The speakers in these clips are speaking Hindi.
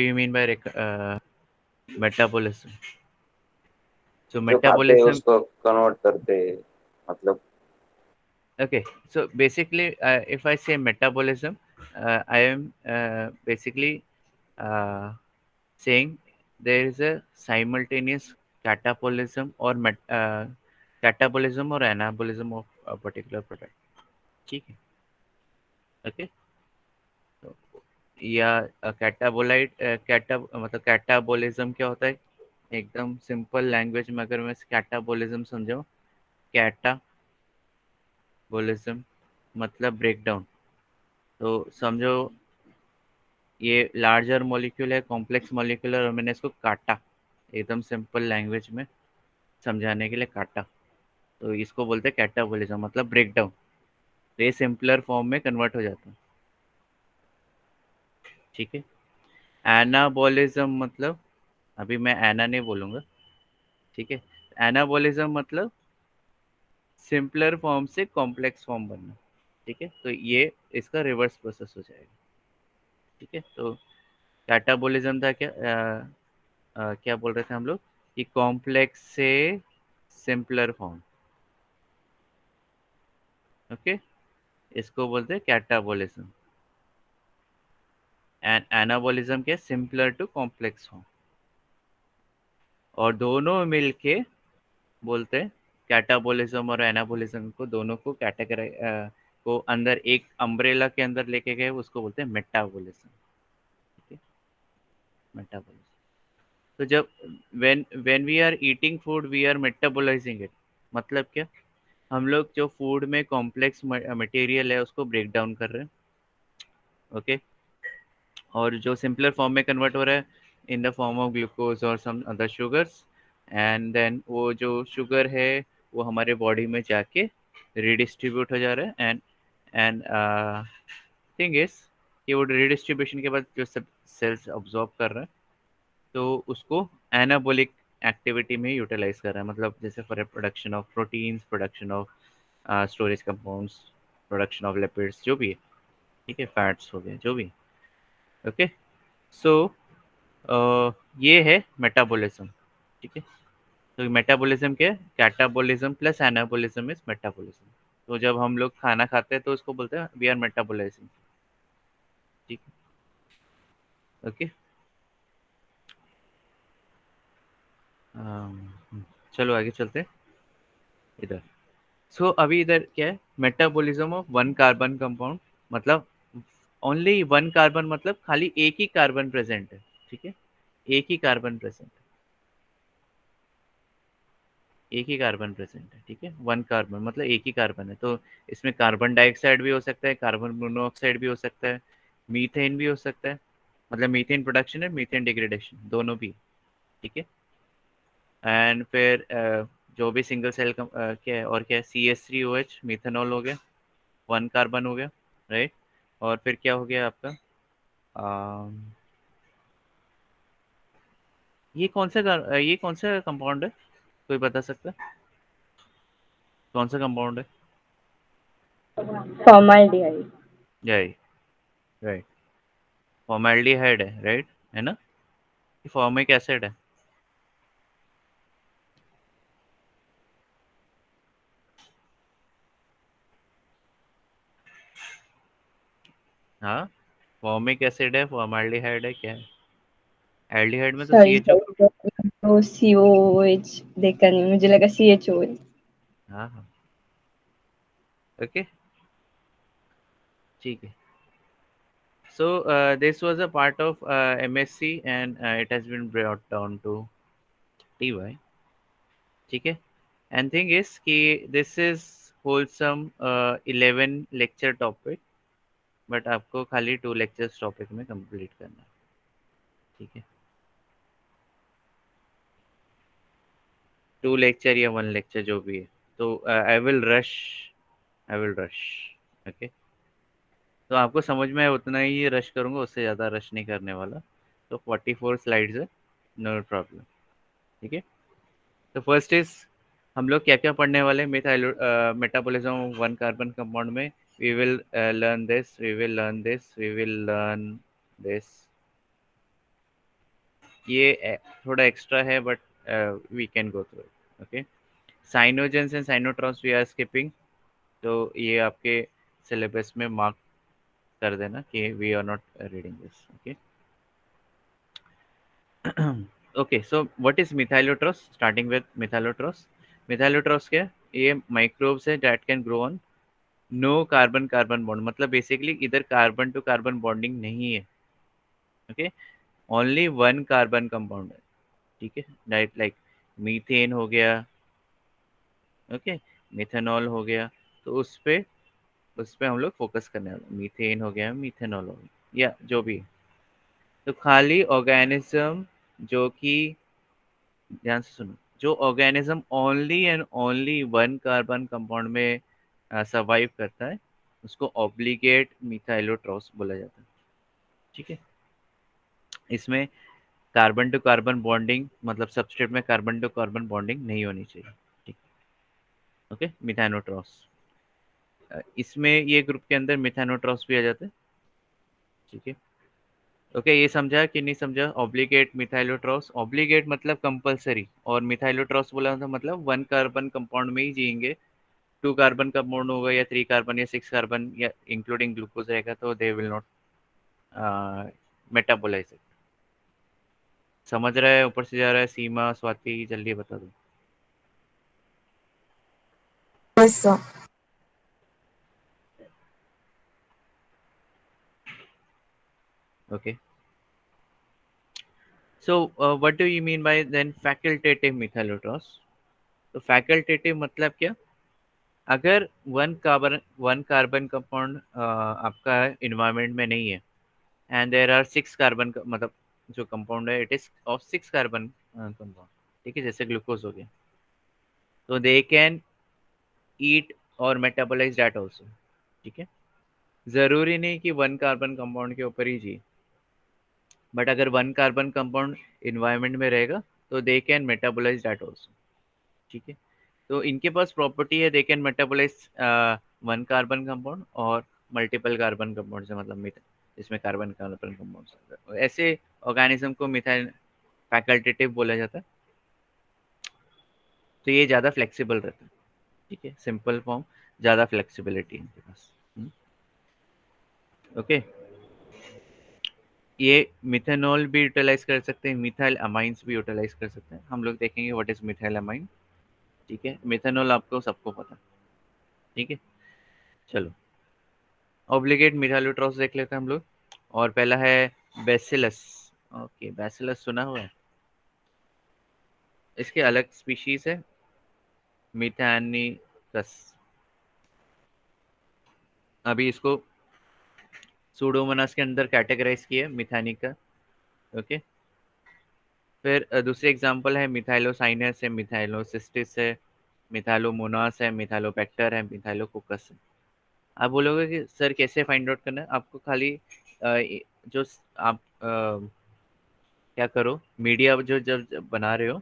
you mean by metabolism? So जो खाते हैं metabolism. उसको कन्वर्ट करते हैं, मतलब। Okay, so basically, if I say metabolism, I am basically uh, saying there is a simultaneous catabolism or catabolism or anabolism of a particular product. ठीक है. Okay. तो या कैटाबोलाइट कैटा मतलब कैटाबोलिज्म क्या होता है? एकदम सिंपल लैंग्वेज में अगर मैं कैटाबोलिज्म समझाऊँ, कैटाबोलिज्म मतलब ब्रेकडाउन. तो समझो ये लार्जर मॉलिक्यूल है, कॉम्प्लेक्स मॉलिक्यूल है, और मैंने इसको काटा, एकदम सिंपल लैंग्वेज में समझाने के लिए काटा. तो इसको बोलते हैं कैटाबोलिज्म, मतलब ब्रेकडाउन. तो ये सिंपलर फॉर्म में कन्वर्ट हो जाता है. ठीक है. एनाबोलिज्म मतलब, अभी मैं एना नहीं बोलूँगा. ठीक है. एनाबोलिज्म मतलब सिंपलर फॉर्म से कॉम्प्लेक्स फॉर्म बनना. ठीक है. तो ये इसका रिवर्स प्रोसेस हो जाएगा. ठीक है. तो कैटाबोलिज्म था क्या, क्या बोल रहे थे हम लोग, कि कॉम्प्लेक्स से सिंपलर फॉर्म. ओके. इसको बोलते हैं कैटाबोलिज्म. एंड एनाबोलिज्म क्या, सिंपलर टू कॉम्प्लेक्स फॉर्म. और दोनों मिलके बोलते हैं कैटाबोलिज्म और एनाबोलिज्म को, दोनों को कैटेगराइ को अंदर एक अम्ब्रेला के अंदर लेके गए, उसको बोलते हैं मेटाबोलिज्म. ठीक है. मेटाबोलिज्म. तो जब when we are eating food we are metabolising it. मतलब क्या, हम लोग जो फूड में कॉम्प्लेक्स मटेरियल है उसको ब्रेक डाउन कर रहे हैं. ओके. और जो सिंपलर फॉर्म में कन्वर्ट हो रहा है in the form of glucose और some other sugars. And then वो जो शुगर है वो हमारे बॉडी में जाके रिडिस्ट्रीब्यूट हो जा रहा है. एंड थिंग इज कि वो रिडिस्ट्रीब्यूशन के बाद जो सब सेल्स ऑब्जॉर्ब कर रहे हैं, तो उसको एनाबोलिक एक्टिविटी में यूटिलाइज कर रहा है. मतलब जैसे for production of proteins, production of storage compounds, production of lipids, जो भी है. ठीक है. फैट्स हो गए, जो भी. ओके. सो ये है मेटाबॉलिज्म. ठीक है. तो मेटाबॉलिज्म क्या है, catabolism plus anabolism is metabolism. तो जब हम लोग खाना खाते हैं तो उसको बोलते हैं वी आर मेटाबॉलाइजिंग. ठीक है. ओके. चलो आगे चलते हैं इधर. सो अभी इधर क्या है, metabolism of one carbon compound. मतलब ओनली वन कार्बन, मतलब खाली एक ही कार्बन प्रेजेंट है. ठीक है. एक ही कार्बन प्रेजेंट है. एक ही कार्बन प्रेजेंट है. ठीक है. वन कार्बन मतलब एक ही कार्बन है. तो इसमें कार्बन डाइऑक्साइड भी हो सकता है, कार्बन मोनोऑक्साइड भी हो सकता है, मीथेन भी हो सकता है. मतलब मीथेन प्रोडक्शन है, मीथेन डिग्रेडेशन, दोनों भी. ठीक है. एंड फिर जो भी सिंगल सेल क्या है, और क्या है, CH3OH मिथेनॉल हो गया, वन कार्बन हो गया. राइट. और फिर क्या हो गया आपका, अम, ये कौन सा कंपाउंड है, कोई बता सकता है कौन सा कंपाउंड है? Formaldehyde. यही. राइट. फॉर्मेल्डिहाइड है. राइट. है ना. ये फॉर्मिक एसिड है. हाँ. फॉर्मिक एसिड है, फॉर्मेल्डिहाइड है, क्या है? एल्डिहाइड में तो Sorry, CHO. sorry. तो COOH देखा नहीं, मुझे लगा CHO है. हाँ हाँ. ओके. ठीक है. So this was a part of MSc, and it has been brought down to TY. ठीक है. And thing is कि this is wholesome 11 lecture topic, but आपको खाली 2 lectures topic में complete करना है. ठीक है. 2 lecture या 1 lecture जो भी है. तो I will rush. ओके. तो आपको समझ में आए उतना ही रश करूँगा, उससे ज़्यादा रश नहीं करने वाला. तो 44 स्लाइड्स है, नो प्रॉब्लम. ठीक है. तो फर्स्ट इज, हम लोग क्या क्या पढ़ने वाले हैं methyl metabolism one carbon compound में. We will learn this, we will learn this, we will learn this. ये थोड़ा एक्स्ट्रा है but we can go through it. Okay, cyanogens and cyanotrons we are skipping, तो ये आपके सिलेबस में मार्क कर देना कि we are not reading this. Okay okay, so what is methylotrophs? Starting with methylotrophs. Methylotrophs क्या है? ये माइक्रोब्स है that can grow on no carbon carbon bond, मतलब बेसिकली इधर कार्बन टू कार्बन बॉन्डिंग नहीं है। Okay, only one carbon compound है। ठीक है, राइट, लाइक मीथेन हो गया, ओके, मिथेनॉल हो गया, तो उस पे हम लोग फोकस करने वाले। मीथेन हो गया, मिथेनॉल हो गया, या जो भी है। तो खाली ऑर्गेनिज्म जो कि, ध्यान से सुनो, जो organism only and only one carbon compound में सर्वाइव करता है उसको ऑब्लिगेट मिथाइलोट्रॉस बोला जाता है। ठीक है, इसमें कार्बन टू कार्बन बॉन्डिंग, मतलब सबस्ट्रेट में कार्बन टू कार्बन बॉन्डिंग नहीं होनी चाहिए। ठीक, ओके, मिथाइलोट्रॉस, इसमें ये ग्रुप के अंदर मिथाइलोट्रॉस भी आ जाता है। ठीक है, ओके, ये समझा कि नहीं समझा? ऑब्लिगेट मिथाइलोट्रॉस, ऑब्लिगेट मतलब कंपलसरी, और मिथाइलोट्रॉस बोला था मतलब वन कार्बन कंपाउंड में ही जिएंगे। टू कार्बन कंपाउंड होगा या थ्री कार्बन या सिक्स कार्बन या इंक्लूडिंग ग्लूकोज रहेगा तो they will not metabolise it. समझ रहा है? ऊपर से जा रहा है? सीमा, स्वाति, जल्दी बता दो। Yes, sir. Okay, so what do you mean by then facultative methylotrophs? तो फैकल्टेटिव मतलब क्या? अगर वन कार्बन कंपाउंड आपका इन्वायरमेंट में नहीं है and there are six carbon, मतलब जो कंपाउंड है it is of six carbon compound, ठीक है, जैसे ग्लूकोज हो गया, तो दे कैन ईट और मेटाबोलाइज दैट ऑल्सो। ठीक है, जरूरी नहीं कि वन कार्बन कंपाउंड के ऊपर ही जी, बट अगर वन कार्बन कंपाउंड इन्वायरमेंट में रहेगा तो they can metabolise that also. ठीक है, तो इनके पास प्रॉपर्टी है, they can metabolise one carbon compound और मल्टीपल कार्बन कंपाउंड से, मतलब मिथ इसमें कार्बन कार्बन कंपाउंड, ऐसे ऑर्गेनिज्म को मिथाइल फैकल्टेटिव बोला जाता है। तो ये ज़्यादा फ्लेक्सिबल रहता है। ठीक है, सिंपल फॉर्म, ज़्यादा फ्लेक्सिबिलिटी इनके पास। ओके, ये मिथेनॉल भी यूटिलाइज कर सकते हैं, मिथाइल अमाइंस भी यूटिलाइज कर सकते हैं। हम लोग देखेंगे व्हाट इज मिथाइल अमाइन। ठीक है, मिथेनॉल आपको सबको पता है। ठीक है, चलो ऑब्लिगेट मिथाइलोट्रॉस देख लेते हैं हम लोग। और पहला है बैसिलस। ओके, बैसिलस सुना हुआ है? इसके अलग स्पीशीज है, मिथानिकस। अभी इसको सूडोमोनास के अंदर कैटेगराइज किया मिथानिका। ओके, फिर दूसरी एग्जांपल है मिथाइलोसाइनस है, मिथाइलोसिस्टिस है, मिथाइलोमोनास है, मिथाइलोबैक्टर है, मिथाइलोकोकस है। आप बोलोगे कि सर कैसे फाइंड आउट करना है? आपको खाली जो आप क्या करो, मीडिया जो जब बना रहे हो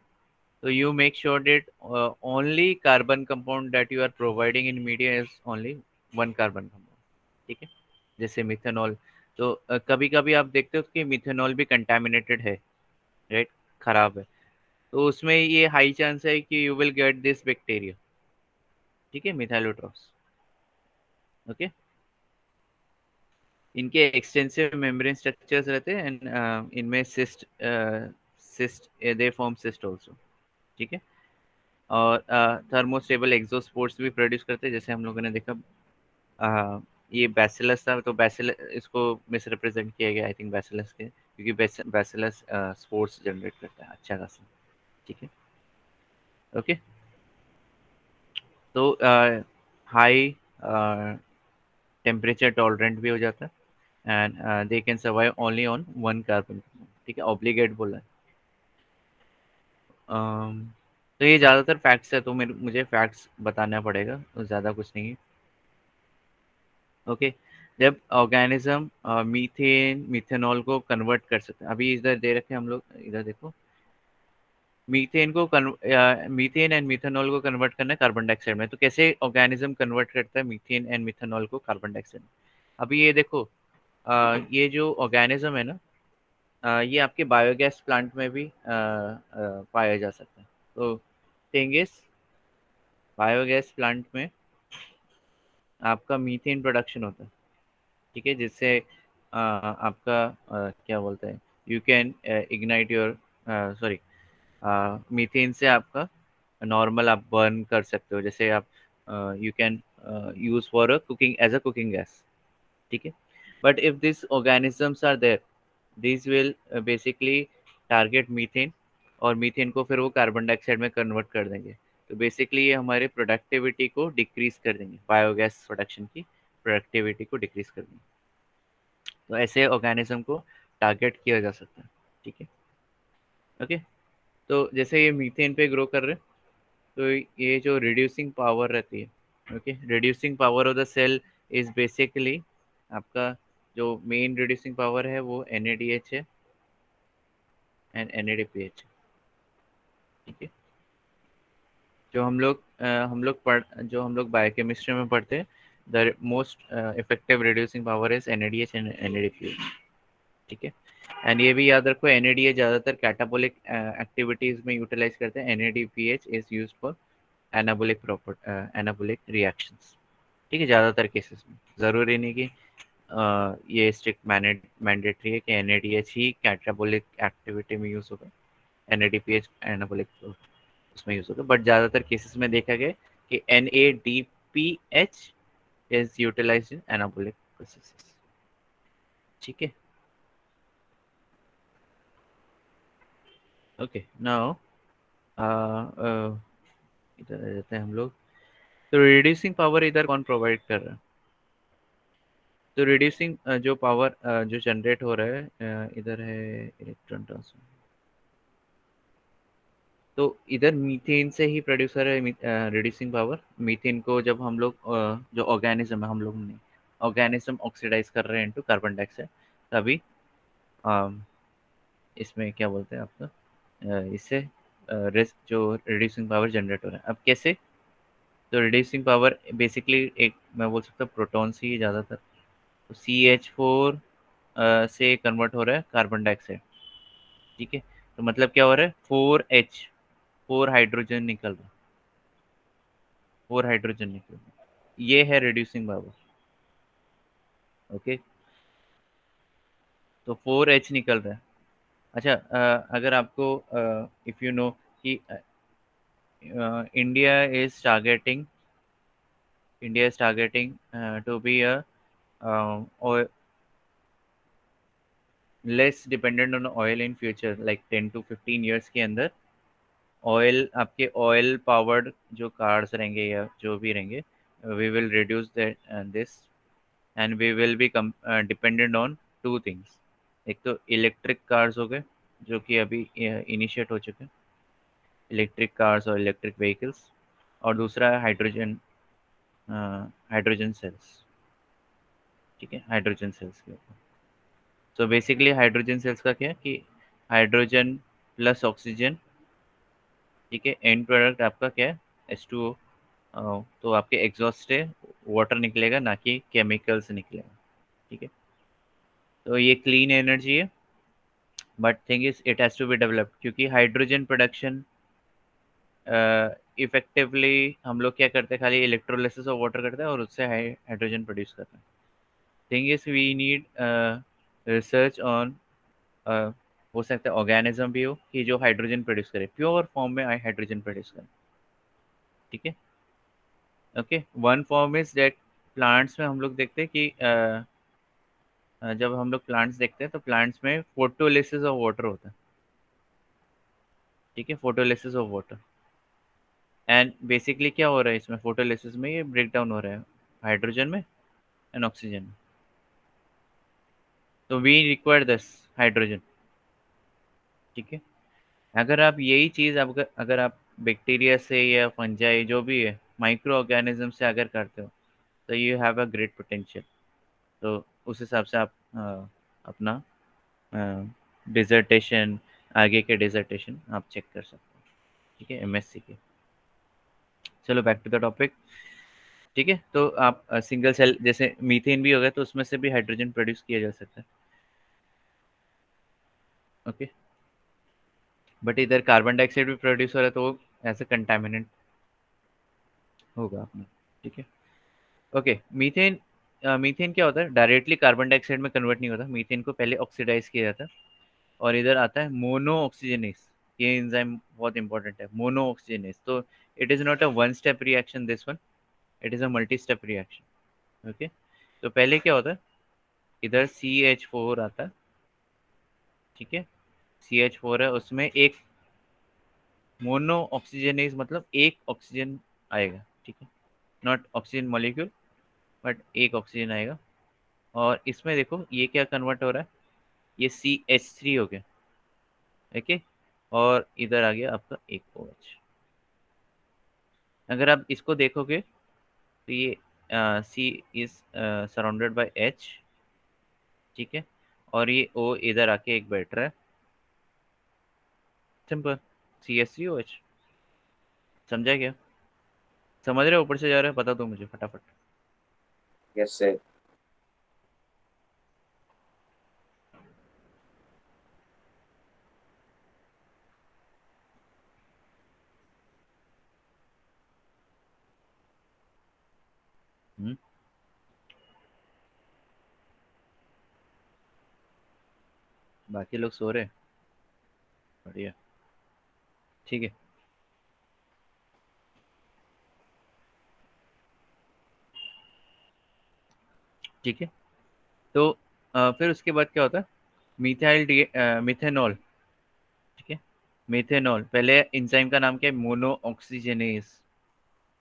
तो you make sure that only carbon compound that you are providing in media is only one carbon compound. ठीक है, जैसे मिथेनॉल, तो कभी कभी आप देखते हो कि मिथेनॉल भी कंटामिनेटेड है, राइट, खराब है, तो उसमें ये हाई चांस है कि you will get this bacteria. ठीक है, मिथाइलोट्रॉस। ओके, इनके एक्सटेंसिव मेम्ब्रेन स्ट्रक्चर्स रहते हैं एंड इनमें cyst they form cyst also. ठीक है, और थर्मोस्टेबल एग्जोस्पोर्ट्स भी प्रोड्यूस करते हैं, जैसे हम लोगों ने देखा ये बैसिलस था, तो बैसिल इसको मिस रिप्रेजेंट किया गया आई थिंक बैसिलस के, क्योंकि बैसिलस स्पोर्ट्स जनरेट करता है अच्छा खासा। ठीक है, ओके, तो हाई टेम्परेचर टॉलरेंट भी हो जाता है and they can survive only on one carbon. ठीक है, ऑब्लिगेट बोला है। तो ये ज़्यादातर फैक्ट्स है, तो मुझे फैक्ट्स बताना पड़ेगा, तो ज़्यादा कुछ नहीं है। ओके, जब ऑर्गेनिज्म मीथेन मिथेनॉल को कन्वर्ट कर सकते हैं, अभी इधर दे रखे हैं हम लोग, इधर देखो, मीथेन एंड मिथेनॉल को कन्वर्ट करना है कार्बन डाइऑक्साइड में, तो कैसे ऑर्गेनिज्म कन्वर्ट करता है मीथेन एंड मिथेनॉल को कार्बन डाइऑक्साइड में? अभी ये देखो, ये जो ऑर्गेनिज्म है ना, ये आपके बायोगैस प्लांट में भी पाया जा सकता है। तो थिंग इज बायोगैस प्लांट में आपका मीथेन प्रोडक्शन होता है, ठीक है, जिससे आपका क्या बोलते हैं, you can ignite your sorry methane से आपका नॉर्मल आप बर्न कर सकते हो, जैसे आप you can use for a cooking as a cooking gas, ठीक है। But if this organisms are there, this will basically target methane, और मीथेन को फिर वो कार्बन डाइऑक्साइड में कन्वर्ट कर देंगे। तो बेसिकली ये हमारे प्रोडक्टिविटी को डिक्रीज कर देंगे, बायोगैस प्रोडक्शन की प्रोडक्टिविटी को डिक्रीज कर देंगे। तो ऐसे ऑर्गेनिज्म को टारगेट किया जा सकता है, ठीक है। ओके, तो जैसे ये मीथेन पे ग्रो कर रहे हैं, तो ये जो रिड्यूसिंग पावर रहती है, okay, reducing power of the cell is basically आपका जो मेन रिड्यूसिंग पावर है वो NADH है एंड NADPH, ठीक है। जो हम लोग बायोकेमिस्ट्री में पढ़ते हैं, the most effective reducing power is NADH and NADPH, ठीक है। एंड ये भी याद रखो, NADH ज़्यादातर कैटाबोलिक एक्टिविटीज़ में यूटिलाइज करते हैं, NADPH is use for anabolic reactions, ठीक है, ज़्यादातर केसेस में। ज़रूरी नहीं कि ये स्ट्रिक्ट मैंडेटरी है कि NADH ही कैटाबोलिक एक्टिविटी में यूज़ होगा, NADPH एनाबोलिक उसमें यूज़ होगा, बट ज़्यादातर केसेस में देखा गया कि NADPH is utilised in anabolic processes, ठीक है। ओके, नाउ इधर आ जाते हैं हम लोग। तो रिड्यूसिंग पावर इधर कौन प्रोवाइड कर रहा है? तो रिड्यूसिंग जो पावर जो जनरेट हो रहा है इधर है इलेक्ट्रॉन ट्रांसफर। तो इधर मीथेन से ही प्रोड्यूसर है रिड्यूसिंग पावर। मीथेन को जब हम लोग जो ऑर्गेनिज्म है, हम लोग नहीं, ऑर्गेनिज्म ऑक्सीडाइज कर रहे हैं इनटू कार्बन डाइऑक्साइड, तभी इसमें क्या बोलते हैं आपका इससे रिस्क जो रिड्यूसिंग पावर जनरेट हो रहा है। अब कैसे? तो रिड्यूसिंग पावर बेसिकली एक मैं बोल सकता हूँ प्रोटॉन से ही ज़्यादातर, तो CH4 से कन्वर्ट हो रहा है कार्बन डाइऑक्साइड, ठीक है। तो मतलब क्या हो रहा है, 4H, 4 हाइड्रोजन निकल रहा है, 4 हाइड्रोजन निकल रहा है, ये है रिड्यूसिंग पावर, ओके। तो 4H निकल रहा है। अच्छा, अगर आपको इफ़ यू नो कि India is targeting to be a less dependent on oil in future, like 10 to 15 years के अंदर ऑयल, आपके ऑयल पावर्ड जो कार्स रहेंगे या जो भी रहेंगे, we will reduce this and we will be dependent on 2 things. एक तो इलेक्ट्रिक कार्स हो गए, जो कि अभी इनिशिएट हो चुके हैं, इलेक्ट्रिक कार्स और इलेक्ट्रिक व्हीकल्स, और दूसरा है हाइड्रोजन सेल्स, ठीक है, हाइड्रोजन सेल्स के ऊपर। सो बेसिकली हाइड्रोजन सेल्स का क्या है कि हाइड्रोजन प्लस ऑक्सीजन, ठीक है, एंड प्रोडक्ट आपका क्या है, H2O। तो आपके एग्जॉस्ट से वाटर निकलेगा, ना कि केमिकल्स निकलेगा, ठीक है। तो ये क्लीन एनर्जी है, but thing is it has to be developed, क्योंकि हाइड्रोजन प्रोडक्शन इफेक्टिवली हम लोग क्या करते हैं, खाली इलेक्ट्रोलिसिस ऑफ वाटर करते हैं और उससे हाइड्रोजन प्रोड्यूस करते हैं। Thing is we need research on, हो सकता है ऑर्गेनिज्म भी हो कि जो हाइड्रोजन प्रोड्यूस करे, प्योर फॉर्म में हाइड्रोजन प्रोड्यूस करे, ठीक है। Okay, one form is that plants में हम लोग देखते हैं कि जब हम लोग प्लांट्स देखते हैं तो प्लांट्स में फोटोलिसिस ऑफ वाटर होता है, ठीक है, photolysis of water. And basically क्या हो रहा है इसमें, फोटोलिसिस में ये ब्रेक डाउन हो रहा है हाइड्रोजन में एंड ऑक्सीजन में। तो वी रिक्वायर दिस हाइड्रोजन, ठीक है। अगर आप यही चीज़ अगर आप बैक्टीरिया से या फंजाई जो भी है माइक्रो ऑर्गेनिज्म से अगर करते हो, तो you have a great potential. तो उस हिसाब से आप अपना डिजर्टेशन, आगे के डिजर्टेशन आप चेक कर सकते हो, ठीक है, MSc के। चलो बैक टू द टॉपिक, ठीक है। तो आप सिंगल सेल जैसे मीथेन भी हो गया, तो उसमें से भी हाइड्रोजन प्रोड्यूस किया जा सकता है। ओके, बट इधर कार्बन डाइऑक्साइड भी प्रोड्यूस हो रहा है, तो वो एज ए कंटामिनेंट होगा अपना। ठीक है, ओके। मीथेन, मीथेन क्या होता है, डायरेक्टली कार्बन डाइऑक्साइड में कन्वर्ट नहीं होता, मीथेन को पहले ऑक्सीडाइज किया जाता है और इधर आता है मोनो ऑक्सीजनेस। ये एंजाइम बहुत इंपॉर्टेंट है, मोनो ऑक्सीजनेस। तो it is not a one step reaction this one, it is a multi step reaction. Okay, तो पहले क्या होता है, इधर CH4 आता है। ठीक है, CH4 है, उसमें एक मोनो ऑक्सीजनेस, मतलब एक ऑक्सीजन आएगा। ठीक है, नॉट ऑक्सीजन मॉलिक्यूल, बट एक ऑक्सीजन आएगा। और इसमें देखो ये क्या कन्वर्ट हो रहा है, ये CH3 हो गया। ओके, और इधर आ गया आपका एक OH। अगर आप इसको देखोगे तो ये C is surrounded by H। ठीक है, और ये O इधर आके एक बैठ रहा है, सिंपल, CH3OH। समझा क्या? समझ रहे हो, ऊपर से जा रहा है, बता दो मुझे फटाफट। Yes sir. हम्म, बाकी लोग सो रहे हैं, बढ़िया। ठीक है, ठीक है। तो फिर उसके बाद क्या होता है, मिथेनॉल। ठीक है, मिथेनॉल, पहले एंजाइम का नाम क्या है, मोनो ऑक्सीजनेस।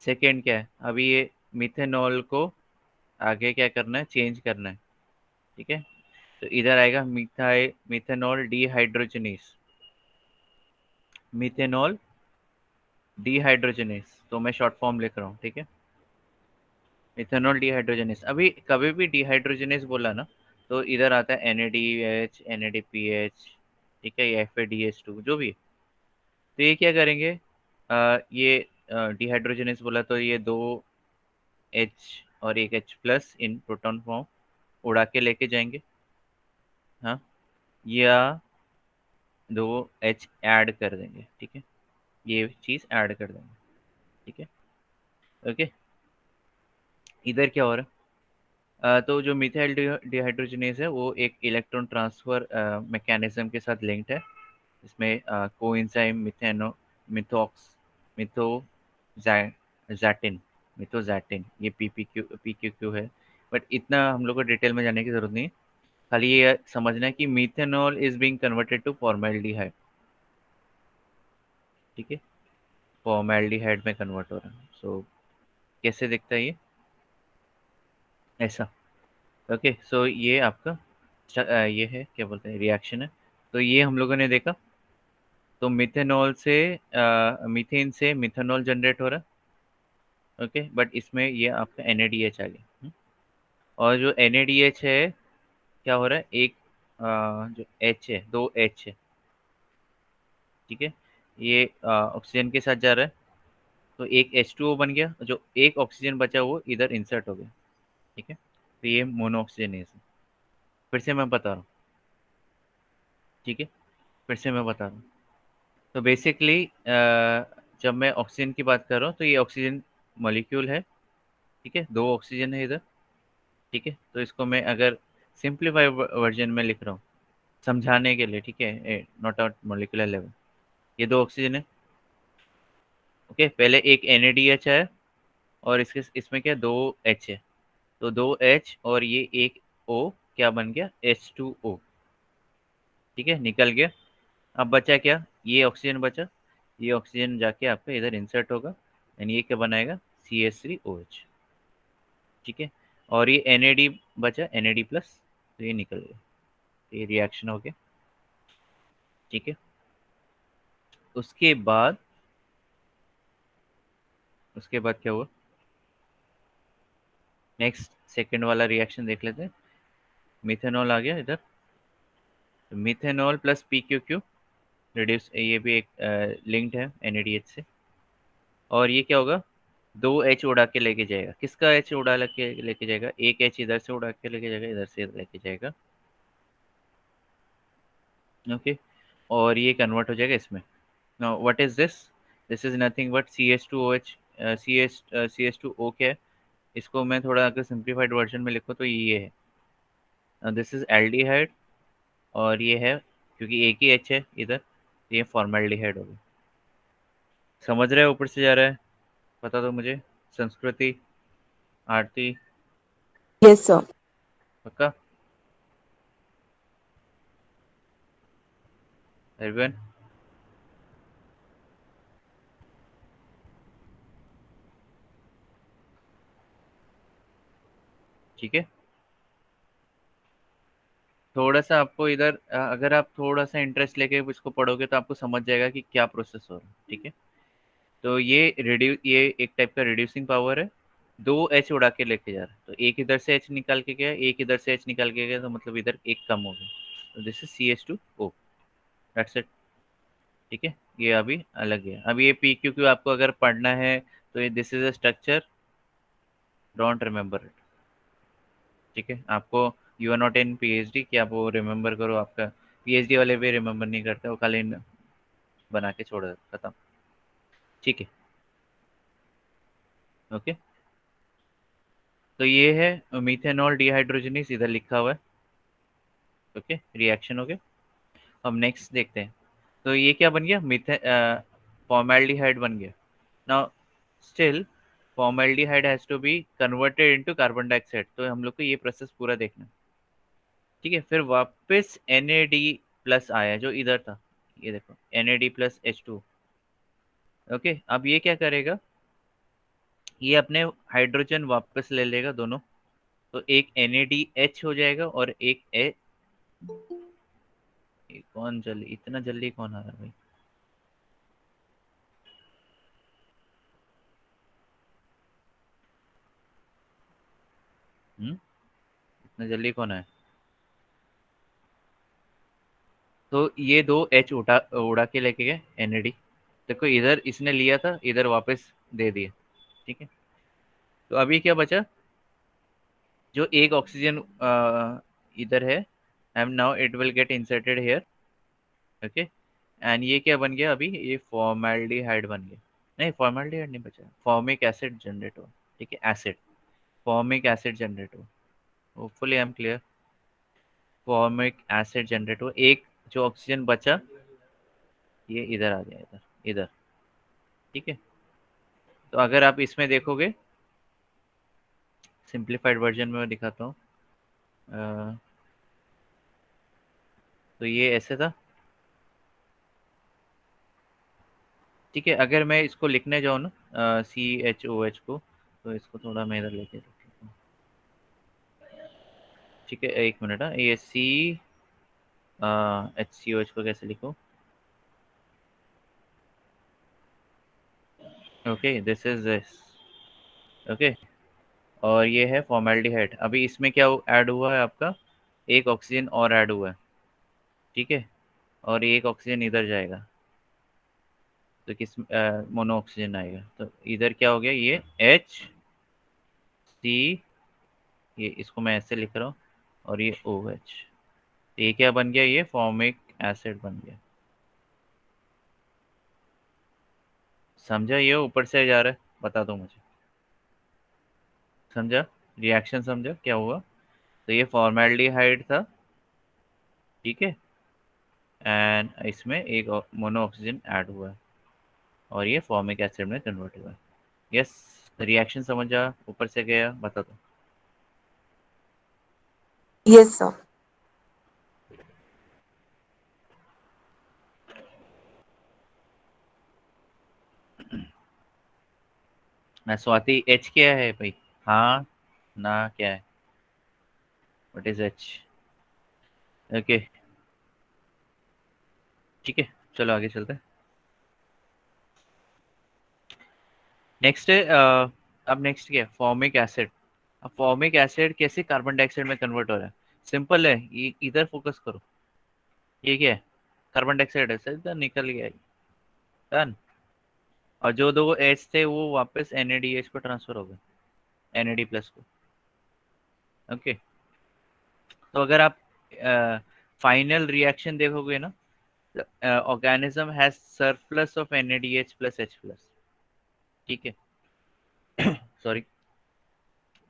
सेकेंड क्या है, अभी ये मिथेनॉल को आगे क्या करना है, चेंज करना है। ठीक है, तो इधर आएगा मिथेनॉल डिहाइड्रोजनेस। मिथेनॉल डिहाइड्रोजनेस, तो मैं शॉर्ट फॉर्म लिख रहा हूँ। ठीक है, मिथेनॉल डिहाइड्रोजनेस। अभी कभी भी डिहाइड्रोजनेस बोला ना, तो इधर आता है NADH, NADPH। ठीक है, या FADH2 जो भी है। तो ये क्या करेंगे, ये डिहाइड्रोजनेस बोला तो ये दो H और एक H+ इन प्रोटॉन फॉर्म उड़ा के लेके जाएंगे। हाँ, या दो H ऐड कर देंगे। ठीक है, ये चीज़ ऐड कर देंगे। ठीक है, ओके। इधर क्या हो रहा है, तो जो मिथाइल डिहाइड्रोजनेज है वो एक इलेक्ट्रॉन ट्रांसफर मैकेनिज्म के साथ लिंक्ड है। इसमें कोएंजाइम मिथोक्स मिथोजैटिन मिथोजैटिन, ये PQQ है। बट इतना हम लोग को डिटेल में जाने की जरूरत नहीं है, खाली ये समझना है कि methanol is being converted to formaldehyde. ठीक है, फॉर्मेल्डिहाइड में कन्वर्ट हो रहा है। सो कैसे दिखता है ये, ऐसा। ओके, सो ये आपका ये है, क्या बोलते हैं, रिएक्शन है। तो ये हम लोगों ने देखा, तो मिथेनॉल से मीथेन से मिथेनॉल जनरेट हो रहा है। ओके, बट इसमें ये आपका NADH आ गया। और जो NADH है, क्या हो रहा है, एक जो H है, दो H है। ठीक है, ये ऑक्सीजन के साथ जा रहा है, तो एक H2O बन गया, जो एक ऑक्सीजन बचा वो इधर इंसर्ट हो गया। ठीक है, तो ये मोनो ऑक्सीजनेस है। फिर से मैं बता रहा हूँ। ठीक है, फिर से मैं बता रहा हूँ। तो बेसिकली जब मैं ऑक्सीजन की बात कर रहा हूँ, तो ये ऑक्सीजन मॉलिक्यूल है। ठीक है, दो ऑक्सीजन है इधर। ठीक है, तो इसको मैं अगर सिंप्लीफाई वर्जन में लिख रहा हूँ समझाने के लिए, ठीक है, नॉट आउट मोलिकुलर लेवल, ये दो ऑक्सीजन है। ओके, पहले एक NADH है, और इसके इसमें क्या, दो H है। तो दो H और ये एक O, क्या बन गया, H2O। ठीक है, निकल गया। अब बचा क्या, ये ऑक्सीजन बचा, ये ऑक्सीजन जाके आपका इधर इंसर्ट होगा, एंड ये क्या बनाएगा, CH3OH। ठीक है, और ये NAD बचा, NAD+, तो ये निकल गया, तो ये रिएक्शन हो गया। ठीक है, उसके बाद उसके बाद क्या हुआ, नेक्स्ट सेकंड वाला रिएक्शन देख लेते हैं। मिथेनॉल आ गया इधर, तो मिथेनॉल प्लस PQQ रिड्यूस, ये भी एक लिंक्ड है NADH से। और ये क्या होगा, दो H उड़ा के लेके जाएगा, किसका H उड़ा के लेके जाएगा, एक H इधर से उड़ा के लेके जाएगा, इधर से लेके जाएगा। ओके, और ये कन्वर्ट हो जाएगा इसमें. Now what is this? This is nothing but CH2OH. CH2O क्या है? इसको मैं थोड़ा अगर सिंप्लीफाइड वर्जन में लिखूँ तो ये है, दिस इज एल्डिहाइड, और ये है क्योंकि एक ही एच है इधर, ये फॉर्मेल्डिहाइड होगा. समझ रहे हो? ऊपर से जा रहा है? बता दो मुझे. संस्कृति, आरती, Yes, sir. पक्का? एवरीवन? ठीक है. थोड़ा सा आपको इधर अगर आप थोड़ा सा इंटरेस्ट लेके इसको पढ़ोगे तो आपको समझ जाएगा कि क्या प्रोसेस हो रहा है. ठीक है. तो ये एक टाइप का रिड्यूसिंग पावर है. दो एच उड़ा के लेके जा रहा है, तो एक इधर से एच निकाल के गया, एक इधर से एच निकाल के गया, तो मतलब इधर एक कम हो गया. तो this is CH2O. That's it. ठीक है. ये अभी अलग है. अब ये PQQ आपको अगर पढ़ना है तो ये this is a structure, don't remember it. ठीक है. आपको you are not in PhD कि आप वो रिमेम्बर करो. आपका PhD वाले भी रिमेम्बर नहीं करते, वो खाली बना के छोड़ देते, खत्म. ठीक है. ओके. तो ये है मीथेनॉल डिहाइड्रोजनेस, इधर लिखा हुआ है. ओके. रिएक्शन हो गया. अब नेक्स्ट देखते हैं. तो ये क्या बन गया? मीथे फॉर्मेल्डिहाइड बन गया. Now still formaldehyde has to be converted into carbon dioxide, तो हम लोग को ये प्रोसेस पूरा देखना है. ठीक है. फिर वापस NAD प्लस आया जो इधर था, ये देखो NAD प्लस H2. ओके. अब ये क्या करेगा? ये अपने हाइड्रोजन वापस ले लेगा दोनों, तो एक NADH हो जाएगा और एक कौन जल्दी, इतना जल्दी कौन आ रहा है भाई? इतना जल्दी कौन है? तो ये दो एच उड़ा उड़ा के लेके गए NAD. देखो इधर इसने लिया था, इधर वापस दे दिया. ठीक है. तो अभी क्या बचा? जो एक ऑक्सीजन इधर है, and now it will get inserted here. Okay. And ये क्या बन गया? अभी ये फॉर्मेल्डिहाइड बन गया. नहीं, फॉर्मेल्डिहाइड नहीं बचा, फॉर्मिक एसिड जनरेट हुआ. ठीक है. एसिड, फॉर्मिक एसिड जनरेट हुआ. Hopefully I am clear. Formic acid generate हुआ. एक जो ऑक्सीजन बचा ये इधर आ गया, इधर इधर. ठीक है. तो अगर आप इसमें देखोगे, सिंप्लीफाइड वर्जन में मैं दिखाता हूँ. तो ये ऐसे था. ठीक है. अगर मैं इसको लिखने जाऊँ ना CHOH को, तो इसको थोड़ा मैं इधर लेके रखता हूँ. ठीक है. एक मिनट. ये HCOH को कैसे लिखो? Okay. This is this. Okay. और ये है फॉर्मेल्डिहाइड. अभी इसमें क्या ऐड हुआ है आपका? एक ऑक्सीजन और ऐड हुआ है. ठीक है. और एक ऑक्सीजन इधर जाएगा, तो किस मोनो ऑक्सीजन आएगा. तो इधर क्या हो गया? ये HC, ये इसको मैं ऐसे लिख रहा हूँ, और ये OH. ये क्या बन गया? ये फॉर्मिक एसिड बन गया. समझा? ये ऊपर से जा रहा है, बता दो मुझे. समझा? रिएक्शन समझा क्या हुआ? तो ये फॉर्मेल्डिहाइड था. ठीक है. एंड इसमें एक मोनो ऑक्सीजन ऐड हुआ है, और ये फॉर्मिक एसिड में कन्वर्ट हुआ है. यस. रिएक्शन समझा? ऊपर से गया, बता दो. Yes, sir. स्वाति, H क्या है भाई? हाँ ना, क्या है? What is H? ओके. ठीक है. चलो आगे चलते हैं. नेक्स्ट है अब नेक्स्ट क्या है? Formic acid. अब फॉर्मिक एसिड कैसे कार्बन डाइऑक्साइड में कन्वर्ट हो रहा है? सिंपल है. ये इधर फोकस करो. ये क्या है? कार्बन डाइऑक्साइड है, सर निकल गया. डन. और जो दो एच थे वो वापस NADH को ट्रांसफर हो गए, NAD प्लस को. ओके. तो अगर आप फाइनल रिएक्शन देखोगे ना, organism has surplus of NADH plus H plus, ठीक है sorry.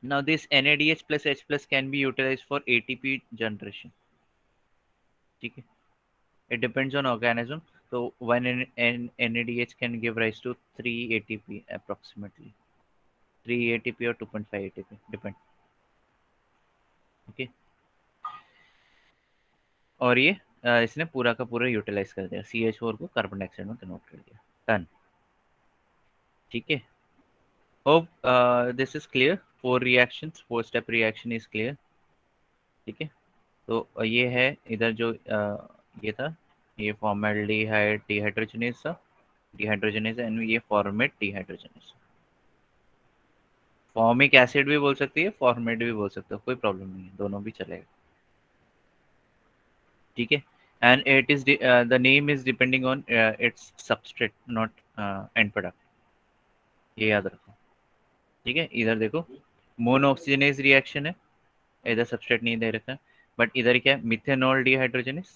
Now this NADH plus H plus can be utilized for ATP generation, ठीक है. It depends on organism. So one NADH can give rise to 3 ATP approximately. 3 ATP or 2.5 ATP depend. Okay. और ये इसने पूरा का पूरा यूटिलाइज कर दिया, CH4 को कार्बन डाइऑक्साइड में कन्वर्ट कर दिया. डन. ठीक है. Hope this is clear. 4 reactions, 4 step reaction is clear. ठीक है. तो ये है इधर जो ये था, ये फॉर्मेल्डिहाइड डिहाइड्रोजनेज था, डिहाइड्रोजनेज एंड ये फॉर्मेट डिहाइड्रोजनेज. फॉर्मिक एसिड भी बोल सकती है, फॉर्मेट भी बोल सकते हो, कोई प्रॉब्लम नहीं है, दोनों भी चलेगा. ठीक है. And it is the name is depending on it's substrate not and product. ये याद रखो. ठीक है. इधर देखो मोनोऑक्सीजनेज रिएक्शन है, इधर सबस्ट्रेट नहीं दे रखा है, बट इधर क्या है, मिथेनॉल डिहाइड्रोजनेज.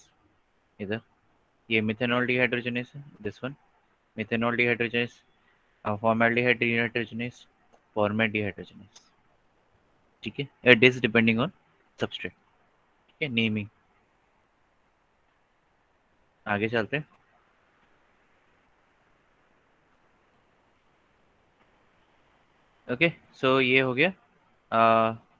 इधर ये मिथेनॉल डिहाइड्रोजनेज है, this one methanol dehydrogenase, formaldehyde dehydrogenase, format dehydrogenase. ठीक है. It is depending on substrate. ठीक है. नेमिंग. आगे चलते हैं. ओके. सो ये हो गया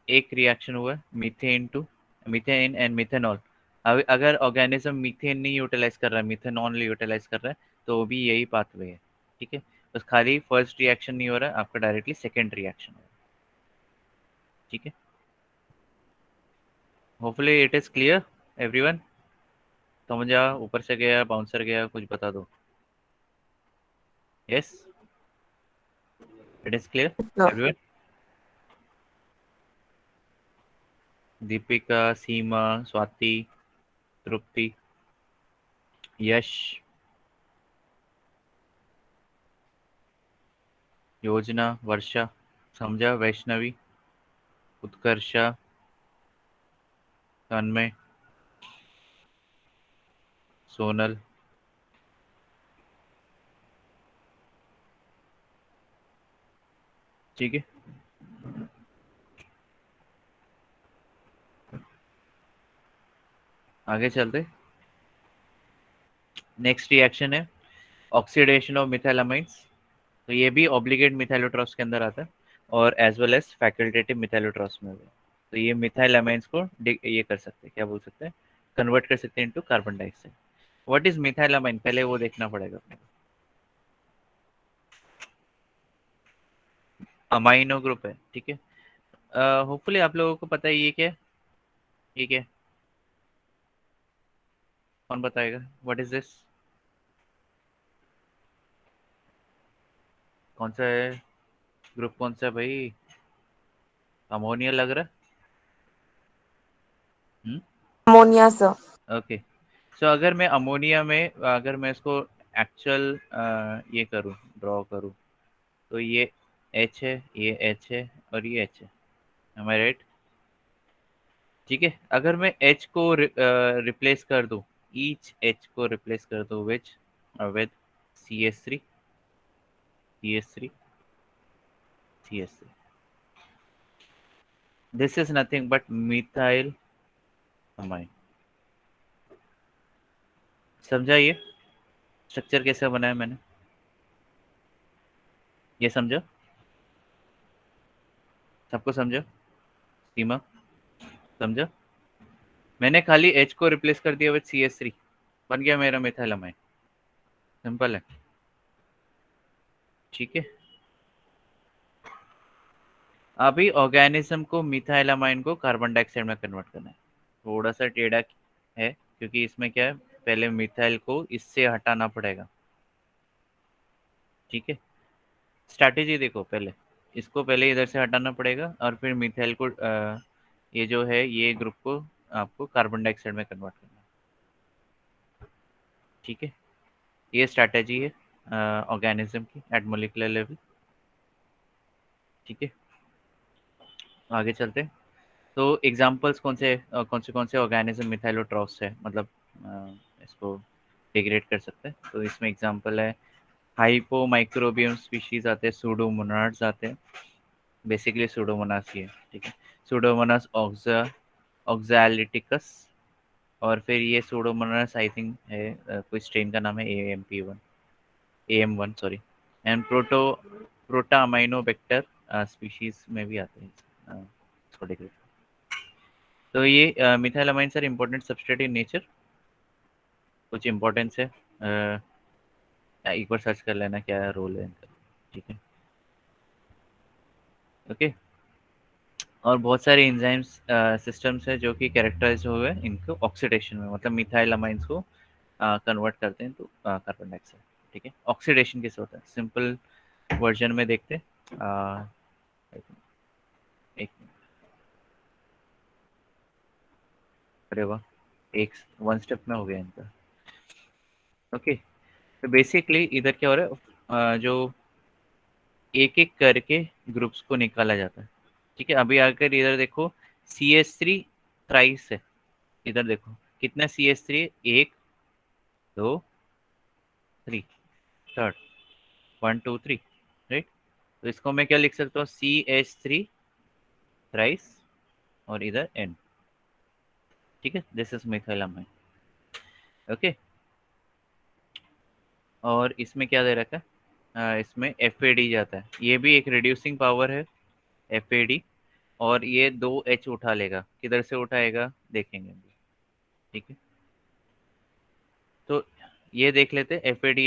एक रिएक्शन हुआ methane to methane and methanol. अगर ऑर्गेनिज्म मीथेन नहीं यूटिलाइज कर रहा है, मिथेनॉल यूटिलाइज कर रहा है, तो भी यही पाथवे है. ठीक है. बस खाली फर्स्ट रिएक्शन नहीं हो रहा है आपका, डायरेक्टली सेकेंड रिएक्शन हो रहा है. ठीक है. Hopefully it is clear everyone. समझा? ऊपर से गया, बाउंसर गया, कुछ बता दो. Yes, it is clear sir. Everyone. Deepika, Seema, Swati, Tripti, Yash, Yojana, Varsha, समझा? वैष्णवी, उत्कर्षा, तन्मय, सोनल. ठीक है. आगे चलते. नेक्स्ट रिएक्शन है ऑक्सीडेशन ऑफ मिथाइलामाइंस. तो ये भी ऑब्लिगेट मिथाइलोट्रॉप्स के अंदर आता है और एज वेल एज फैकल्टेटिव मिथाइलोट्रॉप्स में भी. तो ये मिथाइलामाइंस को ये कर सकते हैं, क्या बोल सकते हैं, कन्वर्ट कर सकते हैं into carbon dioxide. What is methylamine, पहले वो देखना पड़ेगा अपने को. अमाइनो ग्रुप है. ठीक है. होपफुली आप लोगों को पता है ये क्या है. ये क्या है, कौन बताएगा? What is this? कौन सा है ग्रुप, कौन सा है भाई? अमोनिया लग रहा है. Ammonia, sir. ओके. सो अगर मैं अमोनिया में, अगर मैं इसको एक्चुअल ये करूँ, ड्रॉ करूँ, तो ये H है, ये H है और ये H है. एम आई राइट? ठीक है. अगर मैं H को रिप्लेस कर दूँ, ईच H को रिप्लेस कर दूँ with CH3, CH3, CH3. This is nothing but methyl amine. समझा ये स्ट्रक्चर कैसे बनाया मैंने? ये समझो? सबको समझो? सीमा समझो? मैंने खाली H को रिप्लेस कर दिया विद CH3, बन गया मेरा मिथाइलामाइन. सिंपल है. ठीक है. अभी ऑर्गेनिज्म को मिथाइलामाइन को कार्बन डाइऑक्साइड में कन्वर्ट करना है. थोड़ा सा टेढ़ा है क्योंकि इसमें क्या है, पहले मिथाइल को इससे हटाना पड़ेगा. ठीक है. स्ट्रैटेजी देखो, पहले इसको पहले इधर से हटाना पड़ेगा और फिर मिथाइल को ये जो है ये ग्रुप को आपको कार्बन डाइऑक्साइड में कन्वर्ट करना है. ठीक है. ये स्ट्रैटेजी है ऑर्गेनिज्म की एट मोलिकुलर लेवल. ठीक है. आगे चलते हैं. तो एग्जांपल्स कौन से ऑर्गेनिज्म मिथाइलोट्रॉप्स है, मतलब इसको डिग्रेड कर सकता है। तो इसमें एग्जांपल है हाइपोमाइक्रोबियम स्पीशीज आते हैं, सूडोमोनाड्स आते हैं, बेसिकली सूडोमोनास ही है, ठीक है। सूडोमोनास ऑक्सैलिटिकस, और फिर ये सूडोमोनास आई थिंक है कोई स्ट्रेन का नाम है AM1 sorry, and Protaminobacter species में भी आते हैं इसको डिग्रेड। तो ये methylamines are important substrate in nature, कुछ इम्पोर्टेंस है, एक बार सर्च कर लेना क्या रोल है इनका, ठीक है, ओके। और बहुत सारे एंजाइम्स सिस्टम्स है जो कि कैरेक्टराइज हुए हैं इनको ऑक्सीडेशन में, मतलब मिथाइलामाइंस को कन्वर्ट करते हैं तो कार्बन डाइऑक्साइड, ठीक है। ऑक्सीडेशन कैसे होता है सिंपल वर्जन में देखते हैं। एक अरे वाह, एक वन स्टेप में हो गया इनका, ओके। तो बेसिकली इधर क्या हो रहा है, जो एक एक करके ग्रुप्स को निकाला जाता है, ठीक है। अभी आकर इधर देखो CH3 थ्राइस है, इधर देखो कितना CH3, 1 2 3, थर्ड 1 2 3, राइट। तो इसको मैं क्या लिख सकता हूँ, CH3 थ्राइस और इधर N, ठीक है। This is methylamine, okay. और इसमें क्या दे रखा है, इसमें FAD जाता है, ये भी एक रिड्यूसिंग पावर है FAD, और ये 2H उठा लेगा, किधर से उठाएगा देखेंगे, ठीक है। तो ये देख लेते हैं FAD